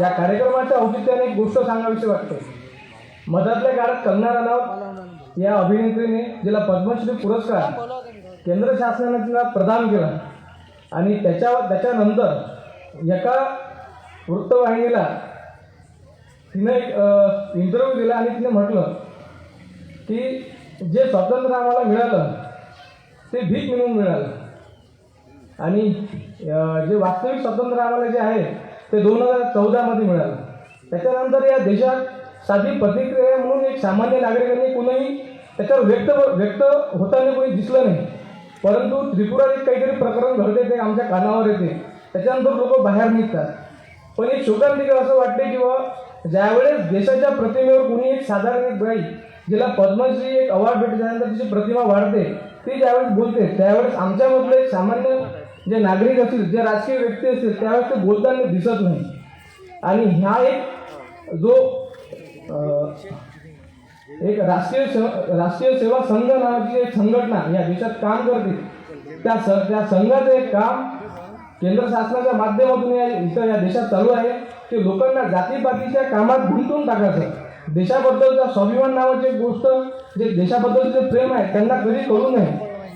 या कार्यक्रमाच्या औचित्याने एक गोष्ट सांगावीशी वाटते. मधातल्या काळात कंगना रनौत या अभिनेत्रीने जिला पद्मश्री पुरस्कार केंद्र शासनाने तिला प्रदान केला आणि त्याच्यानंतर एका वृत्तवाहिनीला तिनं एक इंटरव्ह्यू दिला आणि तिने म्हटलं की जे स्वातंत्र्य आम्हाला मिळालं ते भीक म्हणून मिळालं आणि जे वास्तविक स्वातंत्र्य आम्हाला जे आहे ते 2014मध्ये मिळालं. त्याच्यानंतर या देशात साधी प्रतिक्रिया म्हणून एक सामान्य नागरिकांनी कोणीही त्याच्यावर व्यक्त होताना कोणी दिसलं नाही. परंतु त्रिपुरात एक काहीतरी प्रकरण घडते ते आमच्या कानावर येते. त्याच्यानंतर लोक बाहेर निघतात. पण एक शोकांतिका असं वाटते की बाबा ज्यावेळेस देशाच्या प्रतिमेवर कोणी एक साधारण एक बाई जिला पद्मश्री एक अवॉर्ड भेटते त्यानंतर तिची प्रतिमा वाढते ती ज्यावेळेस बोलते त्यावेळेस आमच्यामधलं एक सामान्य जे नागरिक असतील जे राजकीय व्यक्ती असतील त्यावेळेस ते बोलताना दिसत नाही. आणि ह्या एक जो एक राष्ट्रीय सेवा संघ नावाची एक संघटना या देशात काम करते त्या संघाचं एक काम केंद्र शासनाच्या माध्यमातून या देशात चालू आहे की लोकांना जातीपातीच्या कामात गुंतवून टाकायचं. देशाबद्दलचा स्वाभिमान नावाची एक गोष्ट जे देशाबद्दलचे प्रेम आहे त्यांना कधी करू नये.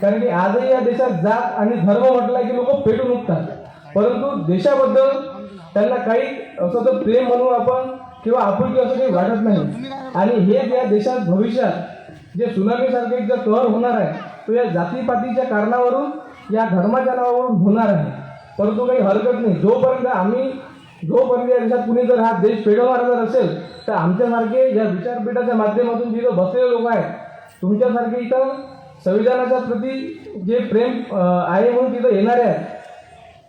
कारण की आजही या देशात जात आणि धर्म म्हटला की लोक पेटून उठतात. परंतु देशाबद्दल त्यांना काही असं तर प्रेम म्हणून आपण किंवा आपुलकी असं काही वाटत नाही. आणि हे या देशात भविष्यात जे सुनामीसारखे जो कहर होणार आहे तो या जातीपातीच्या कारणावरून या धर्माच्या नावावरून होणार आहे. परंतु काही हरकत नाही. जोपर्यंत या देशात कुणी जर हा देश पेटवणार जर असेल तर आमच्यासारखे या विचारपीठाच्या माध्यमातून जिथं बसलेले लोक आहेत तुमच्यासारखे इथं संविधानाच्या प्रती जे प्रेम आहे म्हणून तिथं येणारे आहेत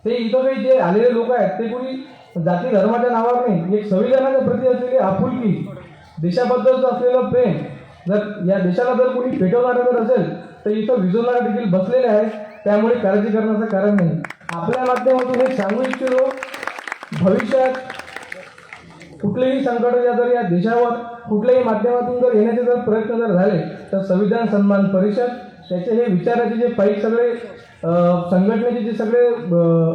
ते इथं काही जे आलेले लोक आहेत ते कोणी जाती धर्माच्या नावावर नाही एक संविधानाच्या प्रती असलेली आपुलकी देशाबद्दलचं असलेलं प्रेम जर या देशाला जर कोणी पेटवणारं जर असेल तर इथं विजवणारे देखील बसलेले आहेत. त्यामुळे काळजी करण्याचं कारण नाही. आपल्या माध्यमातून हे सांगू इच्छितो भविष्यात कुठलेही संकट जर या देशावर कुठल्याही माध्यमातून जर येण्याचे जर प्रयत्न जर झाले तर संविधान सन्मान परिषद त्याचे हे विचाराचे जे पाईक सगळे संघटनेचे जे सगळे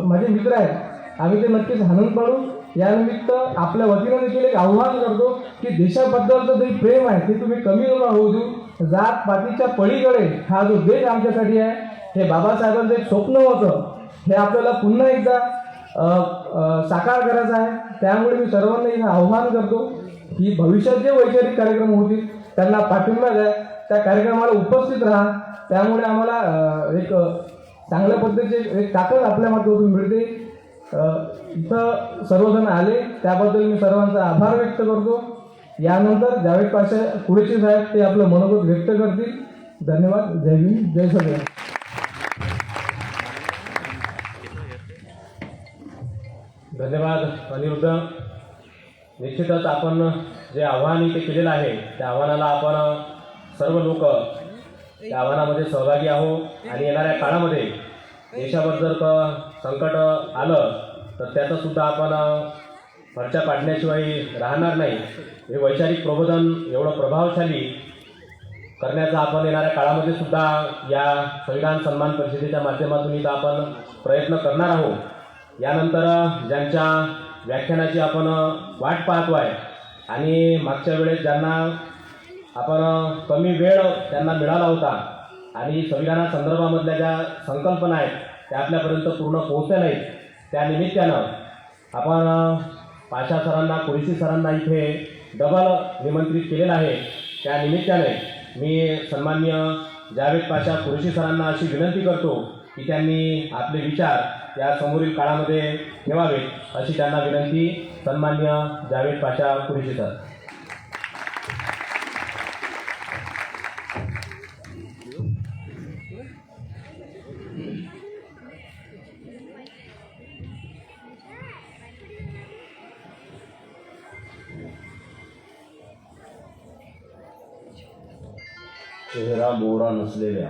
माझे मित्र आहेत आम्ही ते नक्कीच हाणून पाडू. यानिमित्त आपल्या वतीनं देखील एक आव्हान करतो की देशाबद्दलचं जे प्रेम आहे ते तुम्ही कमी नका होऊ देऊ. जात पातीच्या पलीकडे हा जो देश आमच्यासाठी आहे हे बाबासाहेबांचं एक स्वप्न होतं हे आपल्याला पुन्हा एकदा साकार करायचं आहे. त्यामुळे मी सर्वांना इथं आव्हान करतो की भविष्यात जे वैचारिक कार्यक्रम होतील त्यांना पाठिंबा द्या. त्या कार्यक्रमाला उपस्थित राहा. त्यामुळे आम्हाला एक चांगल्या पद्धतीची एक ताकद आपल्या माध्यमातून मिळते. इथं सर्वजण आले त्याबद्दल मी सर्वांचा आभार व्यक्त करतो. यानंतर जावेद पाशा कुरेशी साहेब ते आपलं मनोगत व्यक्त करतील. धन्यवाद. जय भीम. जय सगळे. धन्यवाद अनिरुद्ध. निश्चितच आपण जे आव्हान इथे केलेलं आहे त्या आव्हानाला आपण सर्व लोक त्या आव्हानामध्ये सहभागी आहोत आणि येणाऱ्या काळामध्ये देशावर जर संकट आलं तर त्याचंसुद्धा आपण फरच्या पाडण्याशिवाय राहणार नाही. हे वैचारिक प्रबोधन एवढं प्रभावशाली करण्याचा आपण येणाऱ्या काळामध्ये सुद्धा या संविधान सन्मान परिषदेच्या माध्यमातून इथं आपण प्रयत्न करणार आहोत. यानंतर ज्यांच्या व्याख्यानाची आपण वाट पाहतो आहे आणि मागच्या वेळेस ज्यांना आपण कमी वेळ त्यांना मिळाला होता आणि संविधानासंदर्भामधल्या ज्या संकल्पना आहेत त्या आपल्यापर्यंत पूर्ण पोहोचल्या नाहीत त्या निमित्तानं आपण पाशा सरांना कुरेशी सरांना इथे डबल निमंत्रित केलेलं आहे. त्या निमित्ताने मी सन्माननीय जावेद पाशा कुरेशी सरांना अशी विनंती करतो की त्यांनी आपले विचार या समोरील काळामध्ये ठेवावेत अशी त्यांना विनंती. सन्माननीय जावेद पाशा कुरेशी सर. चेहरा मोहरा नसलेल्या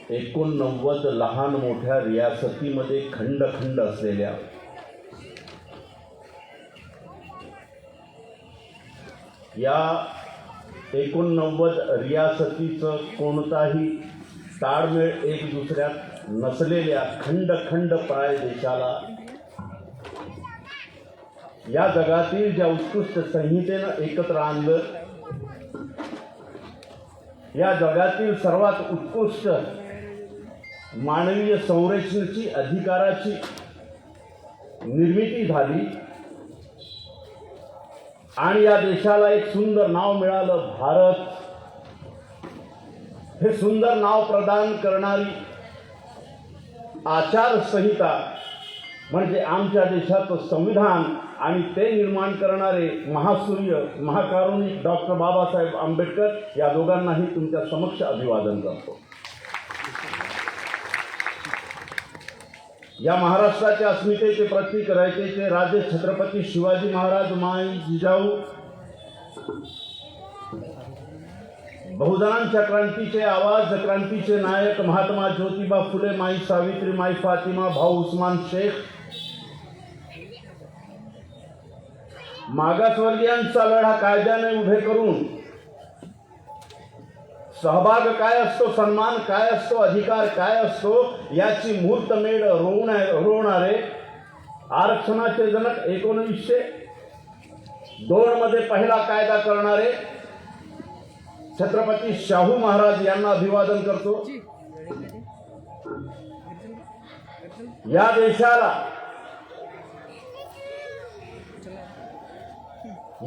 एकोणनव्वद लहान मोठ्या रियासतीमध्ये खंड खंड असलेल्या या 89 रियासतीचं कोणताही ताळमेळ एक दुसऱ्यात नसलेल्या खंड खंड प्राय देशाला या जगातील ज्या उत्कृष्ट संहितेनं एकत्र आणलं, या जगातील सर्वात उत्कृष्ट मानवीय संरचनेची अधिकाराची निर्मिती झाली आणि या देशाला एक सुंदर नाव मिळालं भारत. हे सुंदर नाव प्रदान करणारी आचारसंहिता म्हणजे आमच्या देशाचं संविधान आणि ते निर्माण करणारे महासूर्य महाकारुणिक डॉक्टर बाबासाहेब आंबेडकर या दोघांनाही तुमच्या समक्ष अभिवादन करतो. या महाराष्ट्राच्या अस्मितेचे प्रतीक रयतेचे राजे छत्रपती शिवाजी महाराज माई जिजाऊ बहुजनांच्या क्रांतीचे आवाज क्रांतीचे नायक महात्मा ज्योतिबा फुले माई सावित्री माई फातिमा भाऊ उस्मान शेख मागासवर्गीयांचा लढा कायद्याने उभे करून सहभाग काय असतो सन्मान काय असतो अधिकार काय असतो याची मुहूर्तमेढ रोवणारे आरक्षणाचे जनक 1902 मध्ये पहिला कायदा करणारे छत्रपती शाहू महाराज यांना अभिवादन करतो.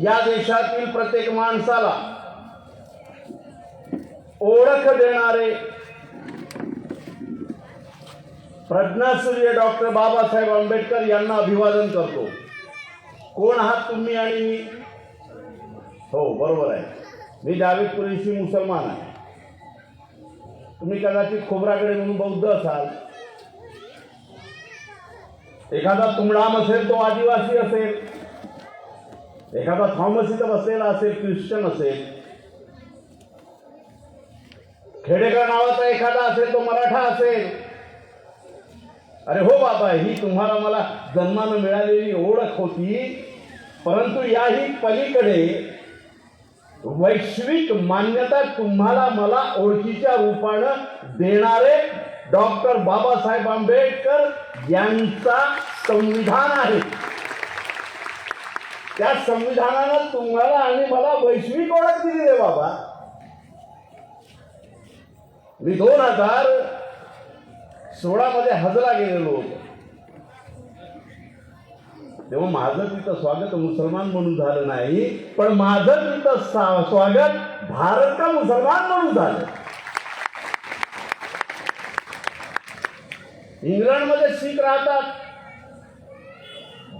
या देशातील प्रत्येक माणसाला ओळख देणारे प्रज्ञासूर्य डॉक्टर बाबासाहेब आंबेडकर यांना अभिवादन करतो. कोण आहात तुम्ही आणि मी? हो बरोबर आहे, मी जावेद कुरेशी मुसलमान आहे. तुम्ही कदाचित खोबराकडे म्हणून बौद्ध असाल, एखादा तुमडाम असेल तो आदिवासी असेल, एखादा थॉमस इथं बसलेला असेल ख्रिश्चन असेल, खेडेकर नावाचा एखादा असेल तो मराठा असेल. अरे हो बाबा, ही तुम्हाला मला जन्मानं मिळालेली ओळख होती, परंतु याही पलीकडे वैश्विक मान्यता तुम्हाला मला ओळखीच्या रूपानं देणारे डॉक्टर बाबासाहेब आंबेडकर यांचा संविधान आहे. त्या संविधानानं तुम्हाला आणि मला वैश्विक ओळख दिली रे बाबा. मी 2016 मध्ये हजला गेलेलो होतो, तेव्हा माझं तिथं स्वागत मुसलमान म्हणून झालं नाही, पण माझं तिथं स्वागत भारत का मुसलमान म्हणून झालं. इंग्लंडमध्ये शीख राहतात,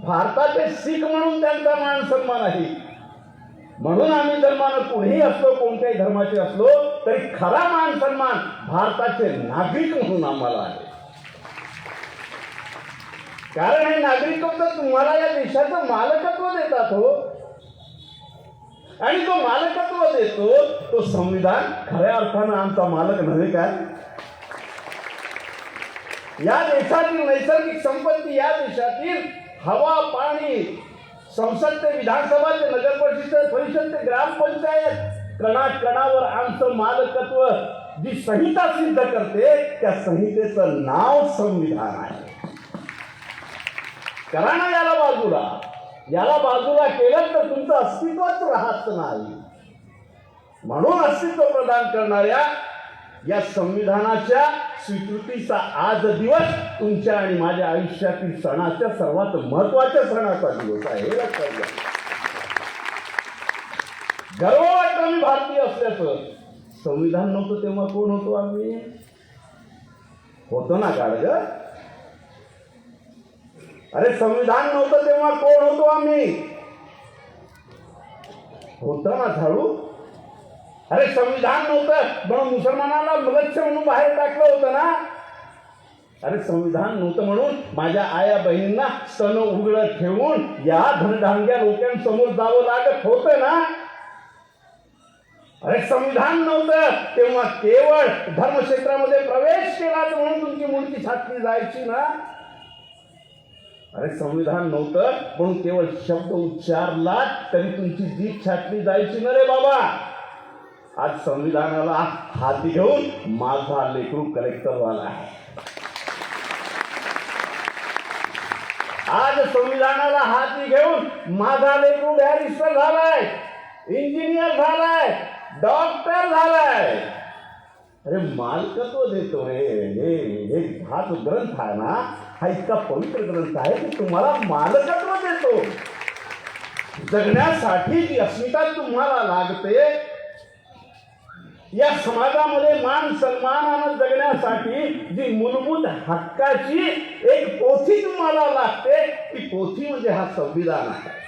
भारताचे शीख म्हणून त्यांचा मान सन्मान आहे. म्हणून आम्ही धर्मानं कुणीही असलो, कोणत्याही धर्माचे असलो तरी खरा मान सन्मान भारताचे नागरिक म्हणून आम्हाला आहे. कारण हे नागरिकत्व तुम्हाला या देशाचं मालकत्व देतात हो, आणि तो मालकत्व देतो तो संविधान खऱ्या अर्थानं आमचा मालक नव्हे काय? या देशातील नैसर्गिक संपत्ती, या देशातील हवा पाणी, संसद ते विधानसभा ते नगर परिषद ते ग्रामपंचायत, कणाकणावर आमचं मालकत्व जी संहिता सिद्ध करते त्या संहितेचं नाव संविधान आहे. करा ना याला बाजूला केलं तर तुमचं अस्तित्वच राहत नाही. म्हणून अस्तित्व प्रदान करणाऱ्या या संविधानाच्या स्वीकृतीचा आज दिवस तुमच्या आणि माझ्या आयुष्यातील सणाच्या सर्वात महत्वाच्या सणाचा दिवस आहे. हे लक्षात घ्या. गर्व वाटतं आम्ही भारतीय असल्याचं. संविधान नव्हतं तेव्हा कोण होतो आम्ही? होतो ना गाडग? अरे संविधान नव्हतं तेव्हा कोण होतो आम्ही? होतं ना झाडू. अरे संविधान नव्हतं म्हणून मुसलमानाला मलक्ष्य म्हणून बाहेर टाकलं होतं ना. अरे संविधान नव्हतं म्हणून माझ्या आया बहिणींना स्तन उघडं ठेवून या धनधांग्या लोकांसमोर जावं लागत होतं ना. अरे संविधान नव्हतं तेव्हा केवळ धर्मक्षेत्रामध्ये प्रवेश केलाच म्हणून तुमची मूर्ती छाटली जायची ना. अरे संविधान नव्हतं म्हणून केवळ शब्द उच्चारला तरी तुमची जीभ छाटली जायची ना रे बाबा. आज संविधानाला हाती घेऊन माझा लेकरू कलेक्टर झाला आहे. आज संविधानाला हाती घेऊन माझा लेकरू बॅरिस्टर झालाय, इंजिनियर झालाय, डॉक्टर झालाय. अरे मालकत्व देतो रे. हे हा जो ग्रंथ आहे ना हा इतका पवित्र ग्रंथ आहे की तुम्हाला मालकत्व देतो. जगण्यासाठी जी अस्मिता तुम्हाला लागते, या समाजामध्ये मान सन्मानानं जगण्यासाठी जी मूलभूत हक्काची एक पोथी तुम्हाला लागते, ती पोथी म्हणजे हा संविधान आहे.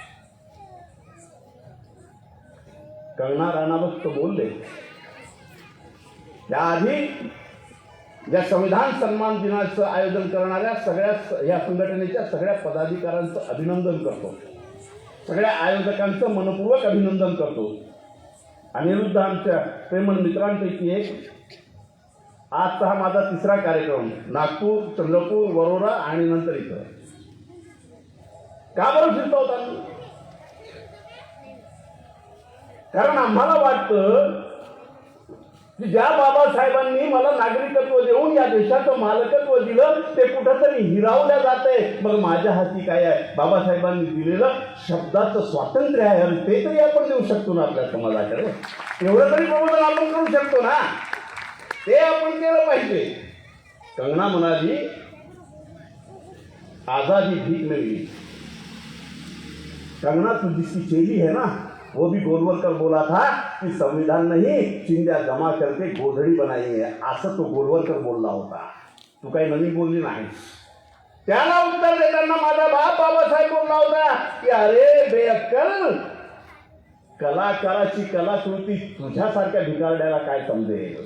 कंगना राणावत बोलले, त्याआधी या संविधान सन्मान दिनाचं आयोजन करणाऱ्या सगळ्या या संघटनेच्या सगळ्या पदाधिकाऱ्यांचं अभिनंदन करतो, सगळ्या आयोजकांचं मनपूर्वक अभिनंदन करतो. अनिरुद्ध आमच्या प्रेमळ मित्रांपैकी एक. आजचा हा माझा तिसरा कार्यक्रम, नागपूर, चंद्रपूर, वरोरा आणि नंतर इथं. का बरं फिरतो होता? कारण आम्हाला वाटतं की ज्या बाबासाहेबांनी मला नागरिकत्व देऊन या देशाचं मालकत्व दिलं, ते कुठंतरी हिरावल्या जाते. मग माझ्या हाती काय आहे? बाबासाहेबांनी दिलेलं शब्दाचं स्वातंत्र्य आहे, आणि ते तरी आपण देऊ शकतो ना आपल्या समाजाकडे. एवढं तरी प्रबोधन आपण करू शकतो ना, ते आपण केलं पाहिजे. कंगना म्हणाली, आजादी भीक मिळली. कंगना तू जिसकी चेली है ना, वो भी गोलवलकर बोला था कि संविधान नहीं, चिंध्या जमा करके गोधडी बनाई है, असं तो गोलवलकर बोलला होता. तू काही नवीन बोलली नाहीस. त्याला उत्तर देताना माझा बाप बाबासाहेब बोलला होता की अरे बेअक्कल, कलाकाराची कलाकृती तुझ्यासारख्या भिकारड्याला काय समजेल.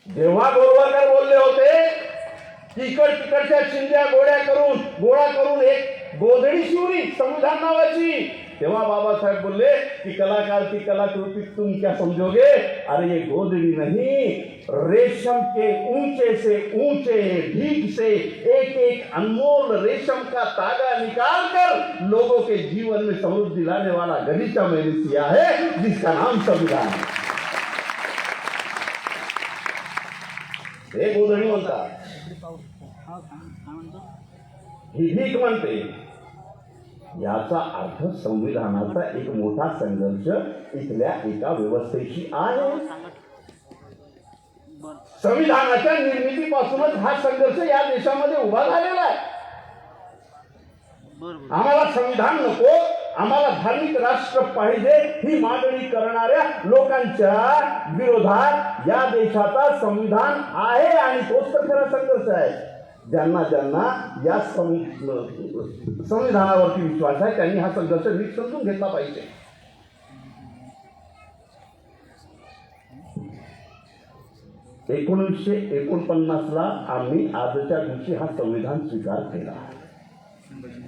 जेव्हा गोलवलकर बोलले होते की तिकडच्या चिंध्या गोळा करून एक गोधडी शिवली संविधान नावाची, तेव्हा बाबासाहेब बोलले कि कलाकार की कलाकृति तुम क्या समझोगे? अरे ये गोधड़ी नहीं, रेशम के ऊंचे से ऊंचे भीख से एक एक अनमोल रेशम का तागा निकाल कर लोगों के जीवन में समृद्धि लाने वाला गलीचा मैंने किया है, जिसका नाम संविधान है. हे गोधडी म्हणतात, ही भीक म्हणते. याचा अर्थ संविधानाचा एक मोठा संघर्ष इथल्या एका व्यवस्थेशी आहे. संविधानाच्या निर्मितीपासूनच हा संघर्ष या देशामध्ये उभा झालेला आहे. आम्हाला संविधान नको, आम्हाला धार्मिक राष्ट्र पाहिजे, ही मागणी करणाऱ्या लोकांच्या विरोधात या देशाचा संविधान आहे, आणि तोच तर खरा संघर्ष आहे. ज्यांना या संविधानावरती विश्वास आहे त्यांनी हा संघर्ष नीट समजून घेतला पाहिजे. ला आम्ही आजच्या दिवशी हा संविधान स्वीकार केला.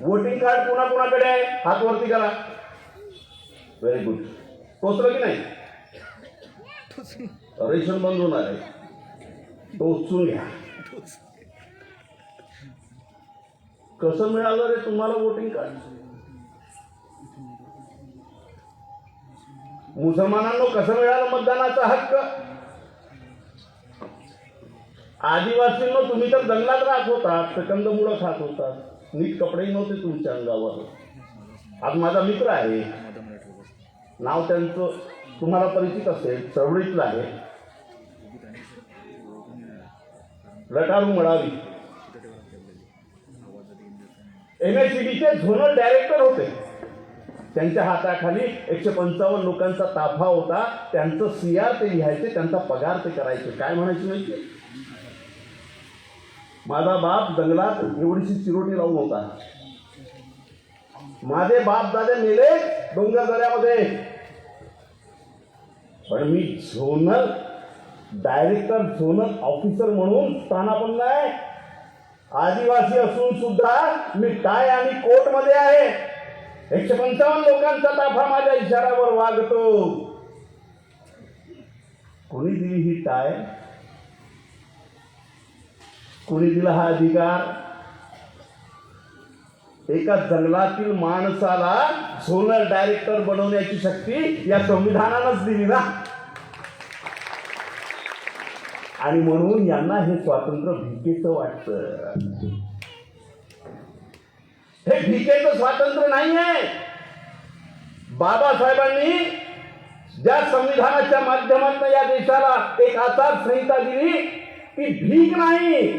वोटिंग कार्ड कोणाकोणाकडे आहे? हात वरती करा. Very good. टोचलं की नाही? रेशन बंद होणार आहे, टोचून घ्या. कसं मिळालं रे तुम्हाला वोटिंग कार्ड? मुसलमानांनो कसं मिळालं मतदानाचा हक्क? आदिवासींनो तुम्ही तर जंगलात राहत होता, कंदमुळं खात होता, नीट कपडेही नव्हते तुमच्या अंगावर. आज माझा मित्र आहे, नाव त्यांचं तुम्हाला परिचित असेल, चळवळीतलं आहे, लटारू मळावी. MSCBचे झोनल डायरेक्टर होते. त्यांच्या हाताखाली 155 लोकांचा ताफा होता. त्यांचं CR ते लिहायचे, त्यांचा पगार ते करायचे. काय म्हणायचे माहिती? माझा बाप जंगलात एवढीशी चिरोटी लावून होता. माझे बाप दादे मेले डोंगर दऱ्यामध्ये, पण मी झोनल डायरेक्टर, झोनल ऑफिसर म्हणून स्थानापन्न आहे. आदिवासी असून सुद्धा मी टाय आणि कोट मध्ये आहे. 155 लोकांचा ताफा माझ्या इशाऱ्यावर वागतो. कोणी दिली ही टाय? कोणी दिला हा अधिकार? एका जंगलातील माणसाला झोनल डायरेक्टर बनवण्याची शक्ती या संविधानानंच दिली ना. आणि म्हणून यांना हे स्वातंत्र्य भिकेचं वाटतं. हे भिकेचं स्वातंत्र्य नाही आहे. बाबासाहेबांनी ज्या संविधानाच्या माध्यमातून या देशाला एक आचारसंहिता दिली, ती भीक नाही,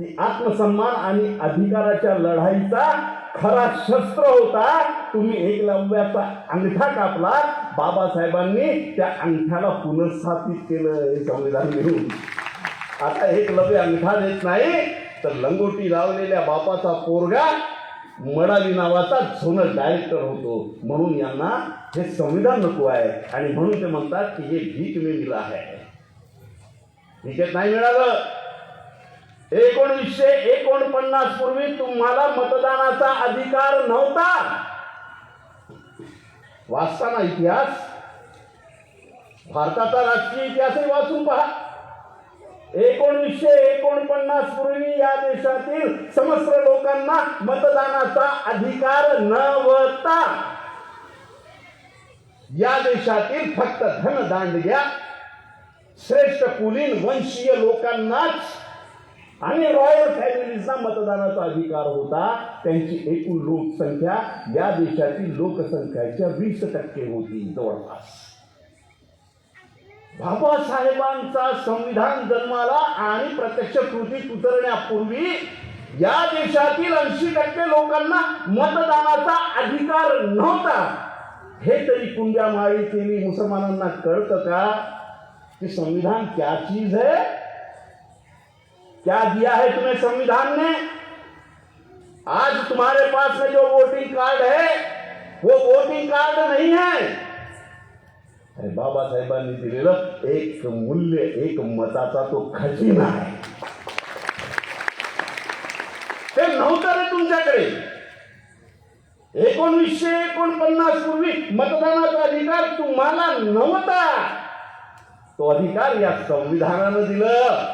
ती आत्मसन्मान आणि अधिकाराच्या लढाईचा खरा शस्त्र होता. तुम्ही एकलव्याचा अंगठा कापला, बाबासाहेबांनी त्या अंगठ्याला पुनर्स्थापित केलं हे संविधान लिहून. आता एकलव्य अंगठा देत नाही तर लंगोटी लावलेल्या बापाचा पोरगा मडावी नावाचा झोनल डायरेक्टर होतो. म्हणून यांना हे संविधान नको आहे आणि म्हणून ते म्हणतात की हे भीक में मिला है. भीकेत नाही मिळालं. 1949 पूर्वी तुम्हाला मतदानाचा अधिकार नव्हता. वाचताना इतिहास, भारताचा राजकीय इतिहासही वाचून पहा. 1949 पूर्वी या देशातील समस्त लोकांना मतदानाचा अधिकार नव्हता. या देशातील फक्त धनदांडग्या श्रेष्ठ कुलीन वंशीय लोकांनाच आणि रॉयल फॅमिलीजना मतदानाचा अधिकार होता. त्यांची एकूण लोकसंख्या या देशातील लोकसंख्येच्या 20% होती जवळपास. बाबासाहेबांचा संविधान जन्माला आणि प्रत्यक्ष कृतीत उतरण्यापूर्वी या देशातील 80% लोकांना मतदानाचा अधिकार नव्हता. हे तरी कुंड्या माळी केली मुसलमानांना कळतं का कि संविधान क्या चीज है? क्या दिया है तुम्हें संविधान ने? आज तुम्हारे पास में जो वोटिंग कार्ड है वो वोटिंग कार्ड नहीं है. अरे बाबासाहेबांनी दिलेलं एक मूल्य, एक मताचा तो खजिना आहे. ते नव्हतं रे तुमच्याकडे. 1949 पूर्वी मतदानाचा अधिकार तुम्हाला नव्हता. तो अधिकार या संविधानानं दिलं.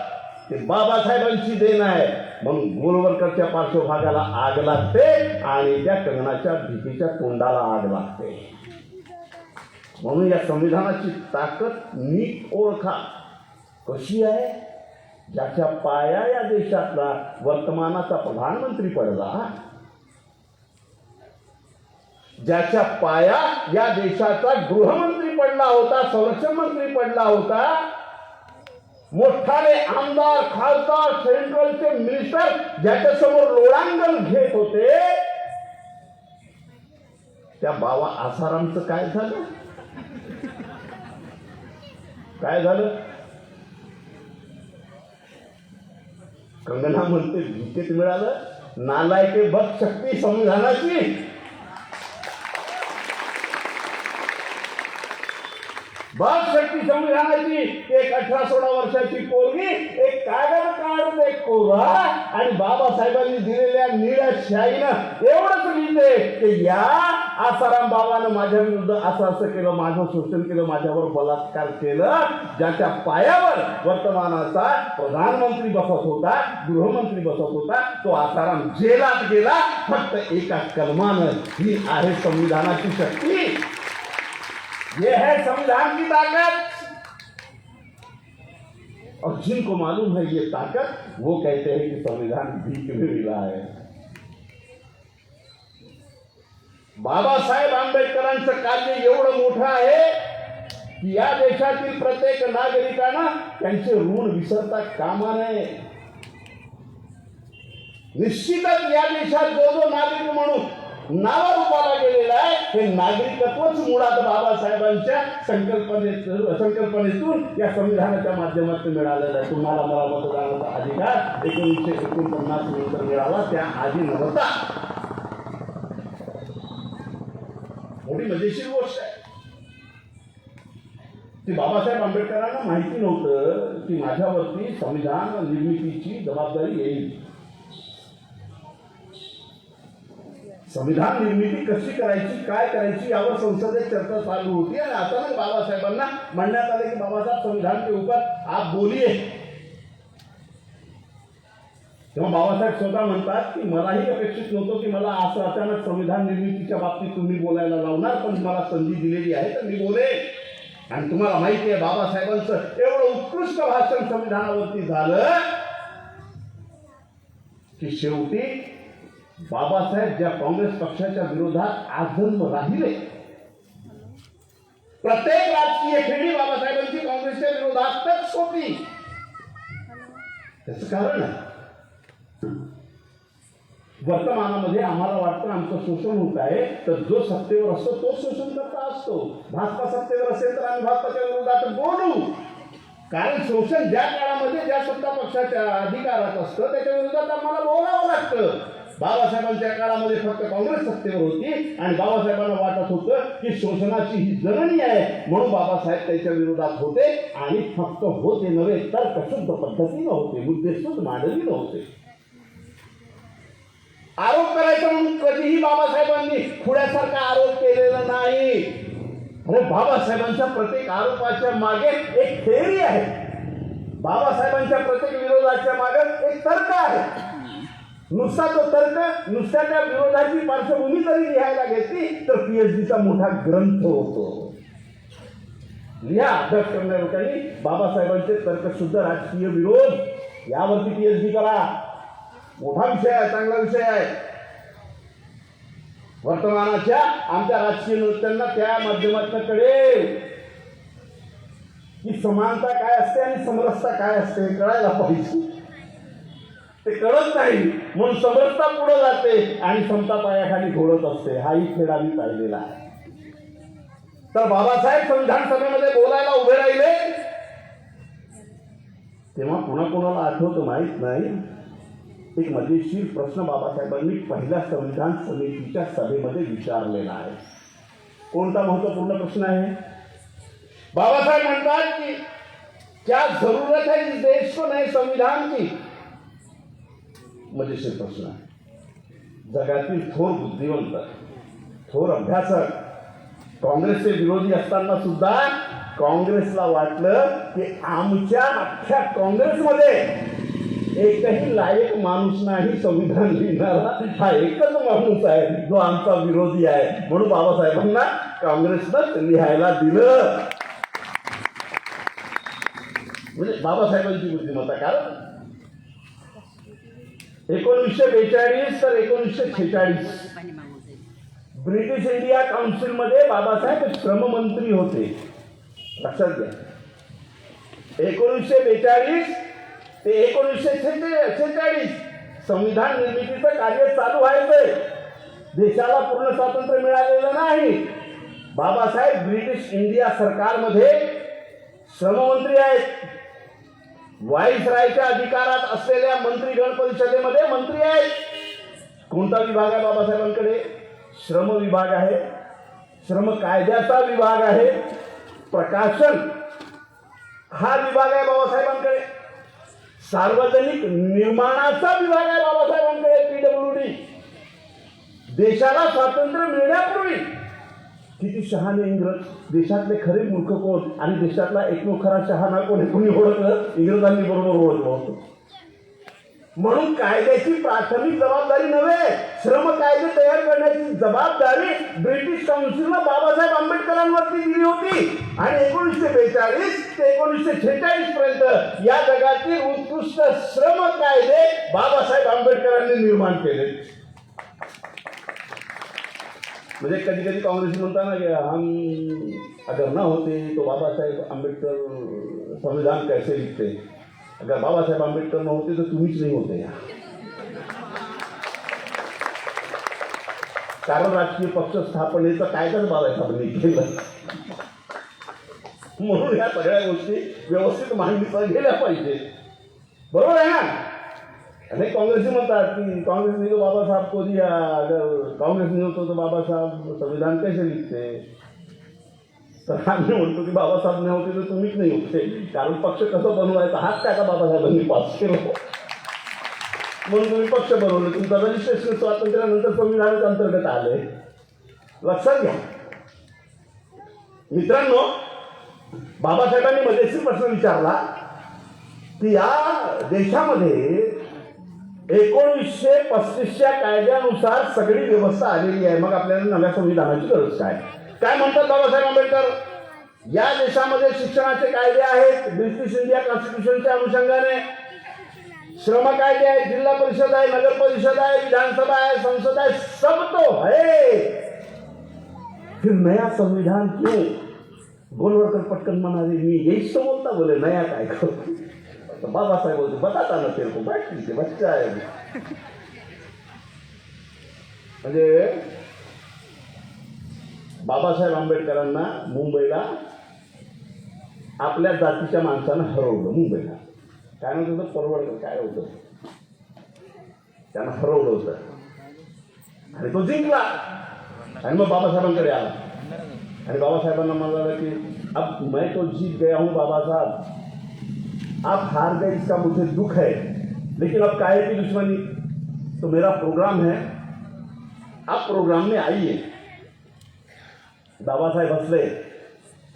ते बाबासाहेबांची देण आहे. म्हणून गोलवरकरच्या पार्श्वभागाला आग लागते आणि त्या कंगनाच्या भीतीच्या तोंडाला आग लागते. म्हणून या संविधानाची ताकद नीट ओळखा. कशी आहे? ज्याच्या पाया या देशातला वर्तमानाचा प्रधानमंत्री पडला, ज्याच्या पाया या देशाचा गृहमंत्री पडला होता, संरक्षण मंत्री पडला होता, मोठाले आमदार खासदार सेंट्रलचे मिनिस्टर ज्याच्या समोर लोळांगण घेत होते, त्या बाबा आसारामचं काय झालं? काय झालं? कंगना म्हणते भीकेत मिळालं. नालायके बघ शक्ती संविधानाची. बघ शक्ती संविधानाची. एक 18-16 वर्षाची पोरगी एक कागद काढते कोरा आणि बाबासाहेबांनी दिलेल्या निळ्या शाईनं एवढंच लिहिते की या आसाराम बाबानं माझ्या विरुद्ध असं केलं, माझं शोषण केलं, माझ्यावर बलात्कार केलं. ज्याच्या पायावर वर्तमानाचा प्रधानमंत्री बसत होता, गृहमंत्री बसत होता, तो आसाराम जेलात गेला फक्त एका कलमानं. ही आहे संविधानाची शक्ती. ये है संविधान की ताकत. और जिनको मालूम है ये ताकत, वो कहते हैं कि संविधान भीख में मिला है. बाबासाहेब आंबेडकरांचं कार्य एवढं मोठं आहे की या देशातील प्रत्येक नागरिकांना त्यांचे ऋण विसरता कामा नये. निश्चितच या देशात जो नागरिक म्हणून नावारूपाला गेलेला आहे हे नागरिकत्वच मुळात बाबासाहेबांच्या संकल्पनेतून या संविधानाच्या माध्यमातून मिळालेला आहे. तुम्हाला मला मतदानाचा अधिकार 1949 नंतर मिळाला, त्या आधी नव्हता. मोठी मजेशीर गोष्ट आहे. ती बाबासाहेब आंबेडकरांना माहिती नव्हतं की माझ्यावरती संविधान निर्मितीची जबाबदारी येईल. संविधान निर्मिती कशी करायची, काय करायची यावर संसदेत चर्चा चालू होती आणि अचानक बाबासाहेबांना म्हणण्यात आले की बाबासाहेब संविधान के ऊपर आप बोलिए. तेव्हा बाबासाहेब स्वतः म्हणतात की मलाही अपेक्षित नव्हतं की मला असं अचानक संविधान निर्मितीच्या बाबतीत तुम्ही बोलायला लावणार, पण मला संधी दिलेली आहे तर मी बोलेन. आणि तुम्हाला माहिती आहे बाबासाहेबांचं एवढं उत्कृष्ट भाषण संविधानावरती झालं की शेवटी बाबासाहेब ज्या काँग्रेस पक्षाच्या विरोधात आजन्म राहिले, प्रत्येक राजकीय खेळी बाबासाहेबांची काँग्रेसच्या विरोधातच होती. त्याचं कारण आहे वर्तमानामध्ये आम्हाला वाटतं आमचं शोषण होत आहे, तर जो सत्तेवर असतो तो शोषण करता असतो. भाजपा सत्तेवर असेल तर आम्ही भाजपाच्या विरोधात बोलू, कारण शोषण ज्या काळामध्ये ज्या सत्ता पक्षाच्या अधिकारात असतं त्याच्या विरोधात आम्हाला बोलावं लागतं. बाबासाहेबांच्या काळामध्ये फक्त काँग्रेस सत्तेवर होती आणि बाबासाहेबांना वाटत होतं की शोषणाची ही जननी आहे, म्हणून बाबासाहेब त्याच्या विरोधात होते. आणि फक्त होते नव्हे तर तर्कशुद्ध पद्धतीनं होते, मुद्देसूद मांडली नव्हते. आरोप करायचा म्हणून कधीही बाबासाहेबांनी खुड्यासारखा आरोप केलेला नाही. अरे बाबासाहेबांच्या प्रत्येक आरोपाच्या मागे एक थेअरी आहे, बाबासाहेबांच्या प्रत्येक विरोधाच्या मागे एक तर्क आहे. नुसता तो तर्क, नुसत्या त्या विरोधाची पार्श्वभूमी जरी लिहायला घेतली तर पीएचडीचा मोठा ग्रंथ होतो. लिहा, अभ्यास करणाऱ्या लोकांनी बाबासाहेबांचे तर्कशुद्ध राजकीय विरोध यावरती पीएचडी करा. मोठा विषय आहे, चांगला विषय आहे. वर्तमानाच्या आमच्या राजकीय नेत्यांना त्या माध्यमातून कळेल की समानता काय असते आणि समरसता काय असते, कळायला पाहिजे. ते कळत नाही म्हणून समरसता पुढे जाते आणि समता पायाखाली घोळत असते. हाही खेळ आम्ही पाहिलेला आहे. तर बाबासाहेब संविधान सभेमध्ये बोलायला उभे राहिले तेव्हा पुन्हा कोणाला आठवतं माहीत नाही, एक मजेशीर प्रश्न बाबासाहेबांनी पहिल्या संविधान समितीच्या सभेमध्ये विचारलेला आहे. कोणता महत्वपूर्ण प्रश्न आहे? बाबासाहेब म्हणतात की क्या जरूरत है इस देश को नए संविधान की? मजेशीर प्रश्न आहे. जगातील थोर बुद्धिवंत, थोर अभ्यासक, काँग्रेसचे विरोधी असताना सुद्धा काँग्रेसला वाटलं की आमच्या अख्ख्या काँग्रेसमध्ये एकही लायक माणूस नाही संविधान लिहिणारा, हा एकच माणूस आहे जो आमचा विरोधी आहे, म्हणून बाबासाहेबांना काँग्रेसनं लिहायला दिलं. म्हणजे बाबासाहेबांची बुद्धिमत्ता. कारण 1942 तर 1946 ब्रिटिश इंडिया काउन्सिलमध्ये बाबासाहेब श्रममंत्री होते. लक्षात घ्या, 1942 ते 1946 संविधान निर्मितीचं कार्य चालू व्हायचंय. देशाला पूर्ण स्वातंत्र्य मिळालेलं नाही. बाबासाहेब ब्रिटिश इंडिया सरकारमध्ये श्रममंत्री आहेत. व्हाईसरायच्या अधिकारात असलेल्या मंत्रीगण परिषदेमध्ये मंत्री आहेत. कोणता विभाग आहे बाबासाहेबांकडे? श्रम विभाग आहे, श्रम कायद्याचा विभाग आहे, प्रकाशन हा विभाग आहे बाबासाहेबांकडे, सार्वजनिक निर्माणाचा विभाग आहे बाबासाहेबांकडे, PWD. देशाला स्वातंत्र्य मिळण्यापूर्वी किती शहाणे इंग्रज, देशातले खरे मूर्ख कोण आणि देशातला एकमेव खरा शहाणा कोणी कोणी ओळखलं? इंग्रजांनी बरोबर ओळखलं होतं. म्हणून कायद्याची प्राथमिक जबाबदारी नव्हे, श्रम कायदे तयार करण्याची जबाबदारी ब्रिटिश काउन्सिलनं बाबासाहेब आंबेडकरांवरती दिली होती. आणि 1942 ते 1946 पर्यंत या जगातील उत्कृष्ट श्रम कायदे बाबासाहेब आंबेडकरांनी निर्माण केले. म्हणजे कधी कधी काँग्रेस म्हणता ना की हम अगर ना होते तो बाबासाहेब आंबेडकर संविधान कैसे लिखते, अगर बाबासाहेब आंबेडकर न होते तर तुम्हीच नाही होते. कारण राजकीय पक्ष स्थापनेचा कायदाच बाबासाहेबांनी केलं. म्हणून ह्या सगळ्या गोष्टी व्यवस्थित मांडल्या गेल्या पाहिजे. बरोबर आहे ना? अनेक काँग्रेसी म्हणतात की कांग्रेस नहीं तो बाबा साहब को दिया, अगर कांग्रेस नहीं होता तो बाबा साहब संविधान कैसे लिखते. तर आम्ही म्हणतो की बाबासाहेब नाही होते तर तुम्हीच नाही होते. कारण पक्ष कसं बनवायचा हाच काय का बाबासाहेबांनी पास केला, म्हणून तुम्ही पक्ष बनवले. तुमचं रजिस्ट्रेशन स्वातंत्र्यानंतर संविधानाच्या अंतर्गत आले. लक्षात घ्या मित्रांनो, बाबासाहेबांनी मजेशीर प्रश्न विचारला की या देशामध्ये 1935च्या कायद्यानुसार सगळी व्यवस्था आलेली आहे, मग आपल्याला नव्या संविधानाची गरज काय? काय म्हणतात बाबासाहेब आंबेडकर? या देशामध्ये शिक्षणाचे कायदे आहेत ब्रिटिश इंडिया कॉन्स्टिट्यूशनच्या अनुषंगाने. श्रम कायदे आहे, जिल्हा परिषद आहे, नगर परिषद आहे, विधानसभा आहे, संसद आहे, सब तो है. फिर नया संविधान क्यों? गोलवरकर पटकन म्हणाले मी यही तो बोलता, बोले नया काय करू. तो बाबा साहेब बोलते बताता ना तेरे को, बैठ लीजिए बच्चा है. म्हणजे बाबासाहेब आंबेडकरांना मुंबईला आपल्या जातीच्या माणसानं हरवलं. मुंबईला काय म्हणत होतं, परवडलं काय होतं, त्यांना हरवलं होतं आणि तो जिंकला आणि मग बाबासाहेबांकडे आला आणि बाबासाहेबांना म्हणाला की अब मैं तो जीत गया हूँ बाबा साहब, आप हार गए इसका मुझे दुख है, लेकिन अब काहे की दुश्मनी, तो मेरा प्रोग्राम है, आप प्रोग्राम में आइए. बाबासाहेब हसले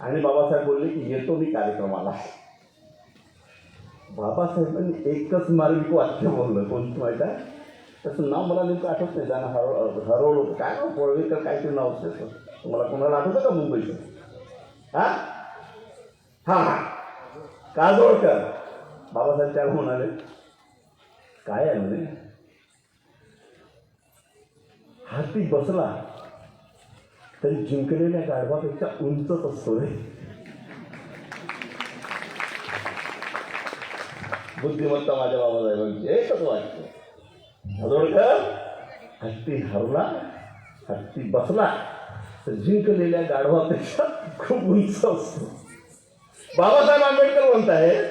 आणि बाबासाहेब बोलले की येतो मी कार्यक्रमाला. बाबासाहेबांनी एकच मार्मिक वाक्य बोललं, कोणतं माहीत आहे, त्याचं नाव मला नेमकं आठवत नाही, त्यांना हरवलं होतं काय नाव, पळवेकर काहीतरी नाव त्याचं, तुम्हाला कोणाला आठवतं का मुंबईचं? हां हां हां काजोळकर. बाबासाहेब त्याला म्हणाले काय आहे म्हणे, हाती बसला तरी जिंकलेल्या गाढवापेक्षा उंचच असतो रे. बुद्धिमत्ता माझ्या बाबासाहेबांची एकच वाक्य, काजोळकर हत्ती हरला, हत्ती बसला तर जिंकलेल्या गाढवापेक्षा खूप उंच असतो. बाबासाहेब आंबेडकर म्हणत आहेत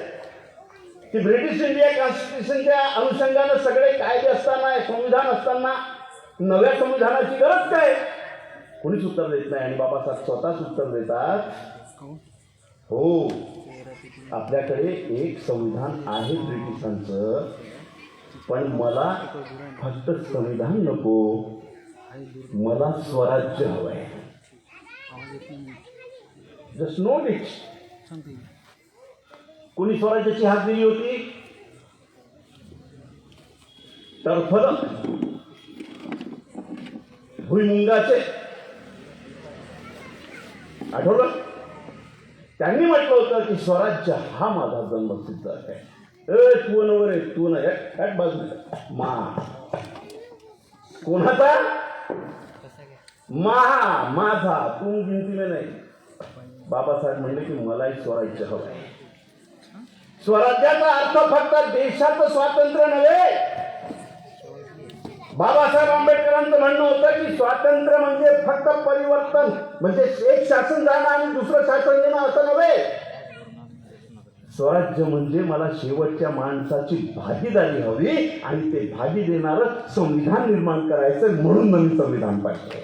की ब्रिटिश इंडिया कॉन्स्टिट्यूशनच्या अनुषंगानं सगळे कायदे असताना, संविधान असताना नव्या संविधानाची गरज काय, कोणीच उत्तर देत नाही. आणि बाबासाहेब स्वतःच उत्तर देतात, हो आपल्याकडे एक संविधान आहे ब्रिटिशांचं, पण मला फक्त संविधान नको, मला स्वराज्य हवं आहे. Just note it. कोणी स्वराज्याची हाक दिली होती, तर फलक भुईमुंगाचे, आठवलं, त्यांनी म्हटलं होतं की स्वराज्य हा माझा जन्मसिद्ध आहे. तू नवर आहे, तू नाही बाजूला मा, कोणाचा महा, माझा, तू गिनतीने नाही. बाबासाहेब म्हणले की मलाही स्वराज्य हवं आहे. स्वराज्याचा अर्थ फक्त देशाचं स्वातंत्र्य नव्हे. बाबासाहेब आंबेडकरांचं म्हणणं होतं की स्वातंत्र्य म्हणजे फक्त परिवर्तन, म्हणजे एक शासन जाणं आणि दुसरं शासन देणं असं नव्हे. स्वराज्य म्हणजे मला शेवटच्या माणसाची भागीदारी हवी आणि ते भागी देणारं संविधान निर्माण करायचं, म्हणून नवीन संविधान पाहिजे.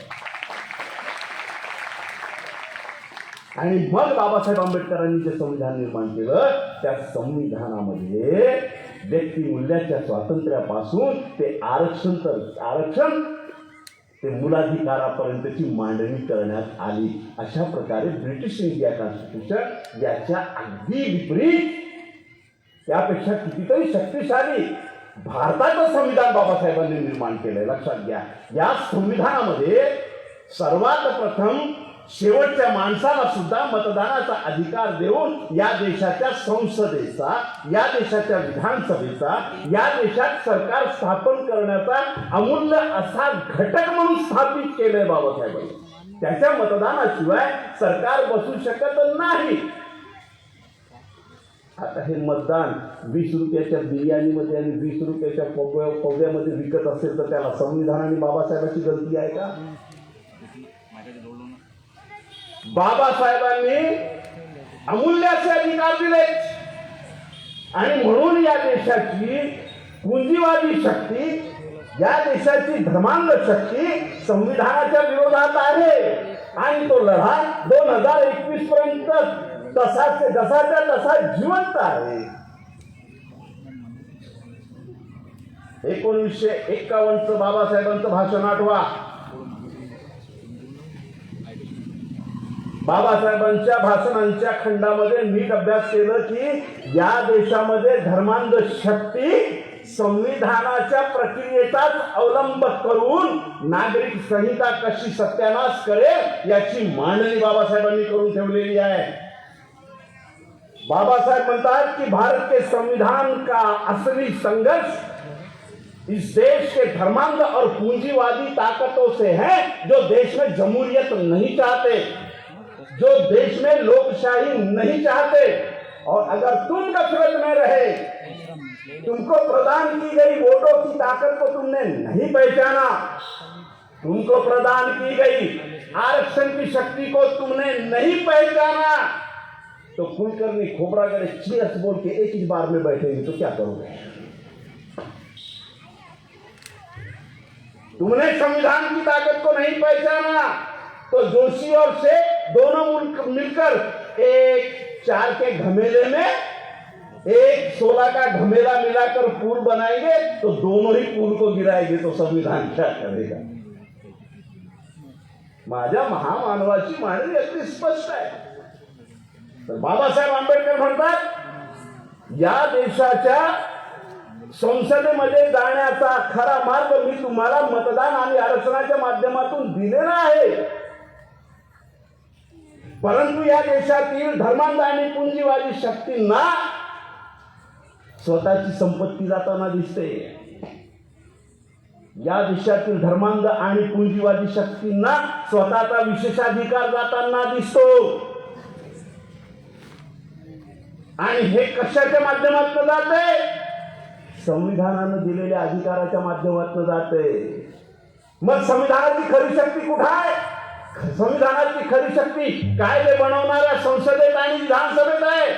आणि मग बाबासाहेब आंबेडकरांनी जे संविधान निर्माण केलं, त्या संविधानामध्ये व्यक्तिमूल्याच्या स्वातंत्र्यापासून ते आरक्षण ते मुलाधिकारापर्यंतची मांडणी करण्यात आली. अशा प्रकारे ब्रिटिश इंडिया कॉन्स्टिट्यूशन याच्या अगदी विपरीत, त्यापेक्षा कितीतरी शक्तिशाली भारताचं संविधान बाबासाहेबांनी निर्माण केलंय. लक्षात घ्या, या संविधानामध्ये सर्वात प्रथम शेवटच्या माणसाला सुद्धा मतदानाचा अधिकार देऊन या देशाच्या संसदेचा, या देशाच्या विधानसभेचा, या देशात सरकार स्थापन करण्याचा अमूल्य असा घटक म्हणून स्थापित केलंय बाबासाहेबांनी. त्याच्या मतदानाशिवाय सरकार बसू शकत नाही. आता हे मतदान 20 रुपयाच्या बिर्याणीमध्ये आणि 20 रुपयाच्या पव्यामध्ये विकत असेल तर त्याला संविधान आणि बाबासाहेबांची गलती आहे का? बाबासाहेबांनी अमूल्य असे अधिकार दिले आणि म्हणून या देशाची पुंजीवादी शक्ती, या देशाची धर्मांध शक्ती संविधानाच्या विरोधात आहे आणि तो लढा 2021 पर्यंत जसाच्या तसा जिवंत आहे. 1951 बाबासाहेबांचं भाषण आठवा. बाबासाहेबांच्या भाषणांच्या खंडामध्ये नीट अभ्यास केलं की या देशामध्ये धर्मांध शक्ती संविधानाच्या प्रक्रियेचाच अवलंब करून नागरिक संहिता कशी सत्यानाश करेल याची मांडणी बाबासाहेबांनी करून ठेवलेली आहे. बाबासाहेब म्हणतात की भारत के संविधान का असली संघर्ष इस देश के धर्मांध और पूंजीवादी ताकतों से है जो देश में जमहूरियत नहीं चाहते, जो देश में लोकशाही नहीं चाहते, और अगर तुम गफलत में रहे, तुमको प्रदान की गई वोटों की ताकत को तुमने नहीं पहचाना, तुमको प्रदान की गई आरक्षण की शक्ति को तुमने नहीं पहचाना तो कुलकर्णी खोबरागढ़ चीयर्स बोल के एक ही बार में बैठेंगे तो क्या करोगे? तुमने संविधान की ताकत को नहीं पहचाना तो जोशी और से दोनों मुल्क मिलकर एक 4 के घमेले में एक 16 का घमेला मिलाकर पुल बनाएंगे तो दोनों ही पुल को गिराएंगे तो संविधान क्या करेगा? माझ्या महामानवाची मांडणी अगदी स्पष्ट आहे. तर बाबासाहेब आंबेडकर म्हणतात या देशाच्या संसदेमध्ये जाण्याचा खरा मार्ग मी तुम्हाला मतदान आणि आरक्षणाच्या माध्यमातून दिलेला आहे. परंतु या देशातील धर्मांध आणि पुंजीवादी शक्तींना स्वतःची संपत्ती जाताना दिसते. या देशातील धर्मांध आणि पुंजीवादी शक्तींना स्वतःचा विशेषाधिकार जाताना दिसतो. आणि हे कशाच्या माध्यमातून जाते? संविधानानं दिलेल्या अधिकाराच्या माध्यमातून जाते. मग संविधानाची खरी शक्ती कुठे आहे? संविधानाची खरी शक्ती कायदे बनवणाऱ्या संसदेत आणि विधानसभेत आहे.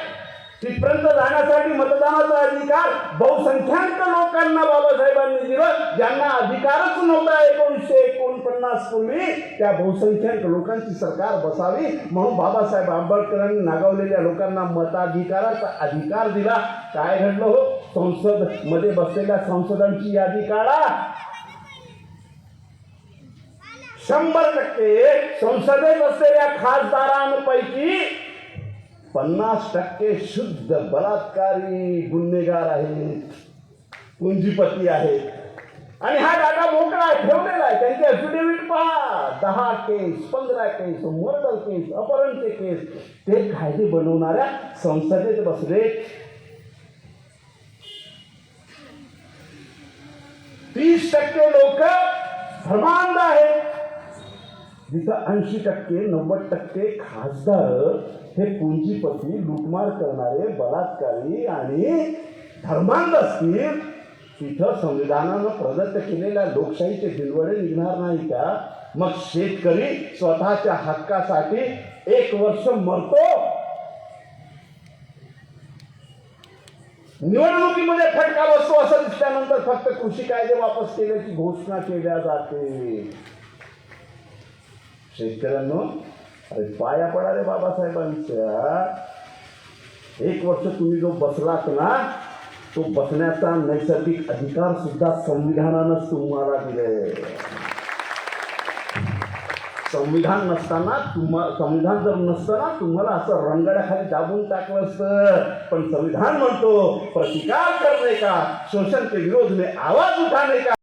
तिथपर्यंत जाण्यासाठी मतदानाचा अधिकार बहुसंख्याक लोकांना बाबासाहेबांनी दिलं. ज्यांना अधिकारच नव्हता 1949 पूर्वी त्या बहुसंख्याक लोकांची सरकार बसावी म्हणून बाबासाहेब आंबेडकरांनी नागावलेल्या लोकांना मताधिकाराचा अधिकार दिला. काय घडलं हो? संसद मध्ये बसलेल्या संसदांची यादी काढा. 100% संसदेत असलेल्या खासदारांपैकी 50% शुद्ध बलात्कारी गुन्हेगार आहेत, पुंजीपती आहेत. आणि हा डाटा मोकळा ठेवलेला आहे. त्यांचे ॲफिडेव्हिट पहा. 10 केस, 15 केस, मर्डर केस, अपहरणचे केस. ते कायदे बनवणाऱ्या संसदेत बसले. 30% लोक धर्मांध आहेत. जिथं 80%, 90% खासदार हे पुंजीपती, लुटमार करणारे, बलात्कारी आणि धर्मांध असतील तिथं संविधानानं प्रदत्त केलेल्या लोकशाहीचे दिलवडे निघणार नाही का? मग शेतकरी स्वतःच्या हक्कासाठी 1 वर्ष मरतो. निवडणुकीमध्ये फटका बसतो असं दिसल्यानंतर फक्त कृषी कायदे वापस केल्याची घोषणा केल्या जाते. शेतकऱ्यांनो, अरे पाया पडा रे बाबासाहेबांच्या. 1 वर्ष तुम्ही जो बसलात ना तो बसण्याचा नैसर्गिक अधिकार सुद्धा संविधानानंच तुम्हाला दिले. संविधान नसताना संविधान जर नसताना तुम्हाला असं रंगाड्याखाली दाबून टाकलं असतं. पण संविधान म्हणतो प्रतिकार करने का, शोषण के विरोध में आवाज उठाने का